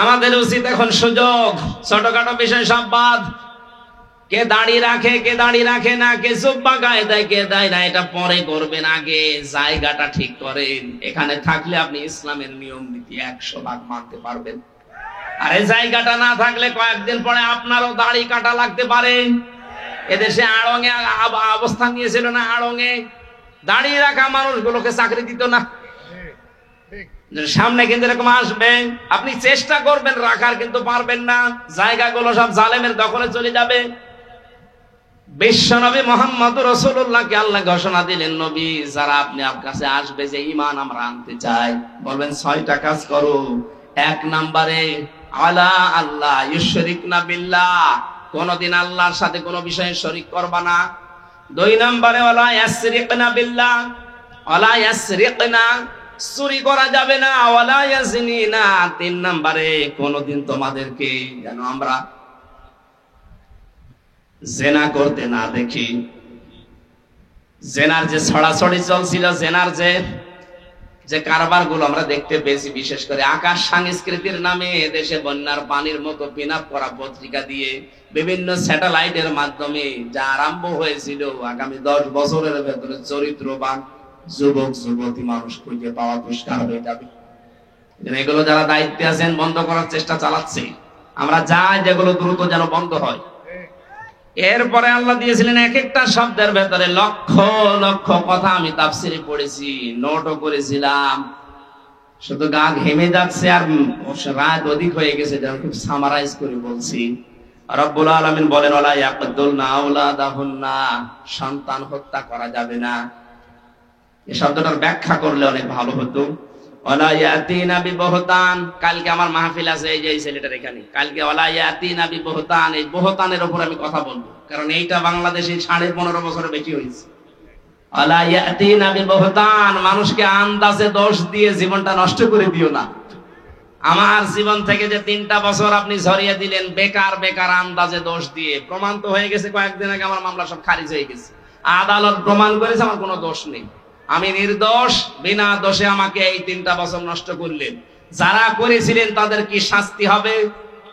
আমাদের উচিত এখন সুযোগ, ছোটখাটো বিষয় সব বাদ। কে দাড়ি রাখে, কে দাড়ি রাখে না, কে জুব্বা গায়ে দেয়, কে দেয় না, এটা পরে করবেন, আগে জায়গাটা ঠিক করেন। এখানে থাকলে আপনি ইসলামের নিয়ম নীতি 100 ভাগ মানতে পারবেন। আর এই জায়গাটা না থাকলে কয়েকদিন পরে আপনারও দাড়ি কাটা লাগতে পারে। এদেশে আড়ঙে অবস্থান নিয়েছিল না, আড়ঙে দাড়ি রাখা মানুষগুলোকে চাকরি দিত না। সামনে কিন্তু এরকম আসবে, আপনি চেষ্টা করবেন রাখার, কিন্তু পারবেন না। জায়গাগুলো সব জালেমের দখলে চলে যাবে। বিশ্বনবী মুহাম্মদ রাসূলুল্লাহকে আল্লাহ ঘোষণা দিলেন, নবী যারা আপনি আপনার কাছে আসবে, যে ঈমান আমরা আনতে চাই, বলবেন 6টা কাজ করো। 1 নম্বরে আলা আল্লাহ ইউশরিকনা বিল্লাহ, কোনদিন আল্লাহর সাথে কোনো বিষয়ে শরীক করবা না। 2 নম্বরে ওয়ালা ইয়াসরিকনা বিল্লাহ, ওয়ালা ইয়াসরিকনা, চুরি করা যাবে না। ওয়ালা ইয়াজনিনা, 3 নম্বরে কোনদিন তোমাদেরকে যেন আমরা জেনা করতে না দেখি। জেনার যে ছড়াছড়ি চলছিল, জেনার যে কারবার গুলো আমরা দেখতে পেয়েছি, বিশেষ করে আকাশ সংস্কৃতির নামে দেশে বন্যার পানির মতো পিন আপ করা পত্রিকা দিয়ে বিভিন্ন স্যাটেলাইটের মাধ্যমে যা আরম্ভ হয়েছিল, আগামী 10 বছরের ভেতরে চরিত্রবান যুবক যুবতী মানুষ খুঁজে পাওয়া দুষ্কার হয়ে যাবে। এগুলো যারা দায়িত্বে আছেন বন্ধ করার চেষ্টা চালাচ্ছে। আমরা চাই যেগুলো দ্রুত যেন বন্ধ হয়। এরপরে আল্লাহ দিয়েছিলেন এক একটা শব্দের ভেতরে লক্ষ লক্ষ কথা। আমি তাফসিরে পড়েছি, নোটও করেছিলাম, শুধু গা ঘেমে যাচ্ছে আর রাত অধিক হয়ে গেছে, যেন খুব সামারাইজ করে বলছি। রব্বুল আলামিন বলেন, ওয়ালা ইয়াকতুলনা আওলাদাহুন্না, সন্তান হত্যা করা যাবে না। এই শব্দটার ব্যাখ্যা করলে অনেক ভালো হতো। ওয়ালা ইয়াতিনা বিবহতান, কালকে আমার মাহফিল আছে, এই যে এই ছেলেটার এখানে, কালকে ওয়ালা ইয়াতিনা বিবহতান, এই বহতানের উপর আমি কথা বলবো, কারণ এইটা বাংলাদেশে 15.5 বছরের বেশি হয়েছে। ওয়ালা ইয়াতিনা বিবহতান, মানুষকে আন্দাজে দোষ দিয়ে জীবনটা নষ্ট করে দিও না। আমার জীবন থেকে যে 3টা বছর আপনি ঝরিয়ে দিলেন বেকার বেকার আন্দাজে দোষ দিয়ে, প্রমাণ তো হয়ে গেছে কয়েকদিন আগে, আমার মামলা সব খারিজ হয়ে গেছে। আদালত প্রমাণ করেছে আমার কোনো দোষ নেই, আমি নির্দোষ, বিনা দোষে আমাকে এই 3টা বছর নষ্ট করলেন। যারা করেছিলেন তাদের কি শাস্তি হবে,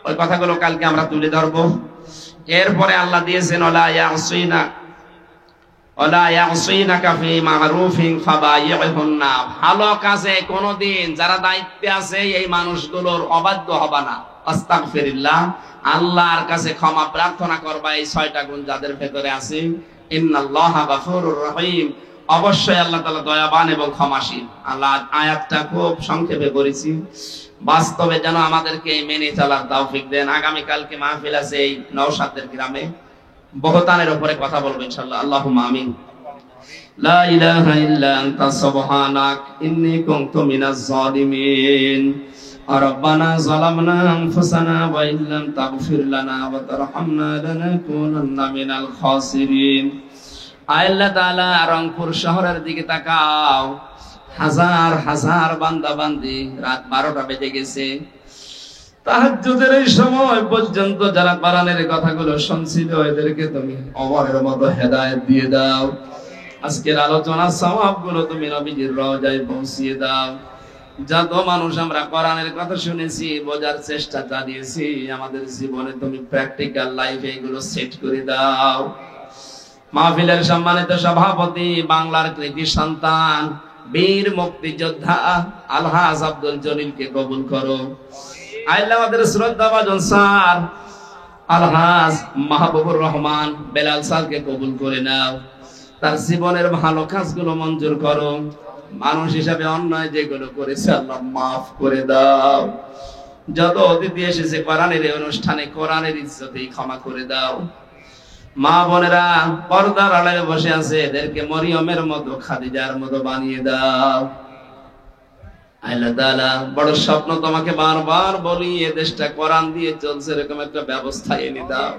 ওই কথাগুলো কালকে আমরা তুলে ধরবো। এরপরে আল্লাহ দিয়েছেন, ওয়ালা ইয়াসিনাকা ফি মারুফিন ফাবাইহুন্না, ভালো কাজে কোনদিন যারা দায়িত্বে আছে এই মানুষগুলোর অবাধ্য হবা না। আস্তাগফিরুল্লাহ, আল্লাহর কাছে ক্ষমা প্রার্থনা করবা। এই 6টা গুণ যাদের ভেতরে আছে, ইন্নাল্লাহা গফুরুর রহিম, অবশ্যই আল্লাহ তাআলা দয়াবান এবং ক্ষমাশীল। আল্লাহ আয়াতটা খুব সংক্ষেপে করেছি, বাস্তবে যেন আমাদেরকে মেনে চলার তৌফিক দেন। আগামী কালকে মাহফিল আছে এই নওশাদের গ্রামে, বহতানের উপরে কথা বলবো ইনশাআল্লাহ। আল্লাহুম্মা আমিন। লা ইলাহা ইল্লা আনতা সুবহানাক ইন্নী কুনতু মিনাজ জালিমিন। রব্বানা যালামনা আনফুসানা ওয়া ইল্লাম তাগফির লানা ওয়া তারহামনা লানাকুনান্না মিনাল খাসিরিন। আল্লাহ তাআলা রংপুর শহরের দিকে তাকাও, হাজার হাজার বান্দা বান্দি, রাত 12টা বেজে গেছে, তাহাজ্জুদের এই সময় পর্যন্ত যারা কোরআনের কথাগুলো শুনছিল, এদেরকে তুমি অমরের মতো হেদায়েত দিয়ে দাও। আজকের আলোচনার সওয়াবগুলো তুমি নবীজির রওজায় পৌঁছিয়ে দাও। যত মানুষ আমরা কোরআনের কথা শুনেছি, বোঝার চেষ্টা চালিয়েছি, আমাদের জীবনে তুমি প্র্যাকটিক্যাল লাইফে এগুলো সেট করে দাও। মাহফিলের সম্মানিত সভাপতি, বাংলার কৃতি সন্তান, বীর মুক্তিযোদ্ধা আলহাজ আব্দুল জলিলকে কবুল করো। আল্লাহ আমাদের শ্রদ্ধাভাজন স্যার আলহাজ মাহবুবুর রহমান বেলাল স্যারকে কবুল করে নাও। তার জীবনের ভালো কাজগুলো মঞ্জুর করো। মানুষ হিসাবে অন্যায় যেগুলো করেছে আল্লাহ মাফ করে দাও। যত অতিথি এসেছে কোরআনের এই অনুষ্ঠানে, কোরআনের ইজ্জতেই ক্ষমা করে দাও। মা বোনেরা পর্দার আড়ালে বসে আছে, এদেরকে মরিয়মের মতো, খাদিজার মতো বানিয়ে দাও। আল্লাহ তাআলা, বড় স্বপ্ন তোমাকে বারবার বলি, এ দেশটা কোরআন দিয়ে চলছে, এরকম একটা ব্যবস্থা এনে দাও।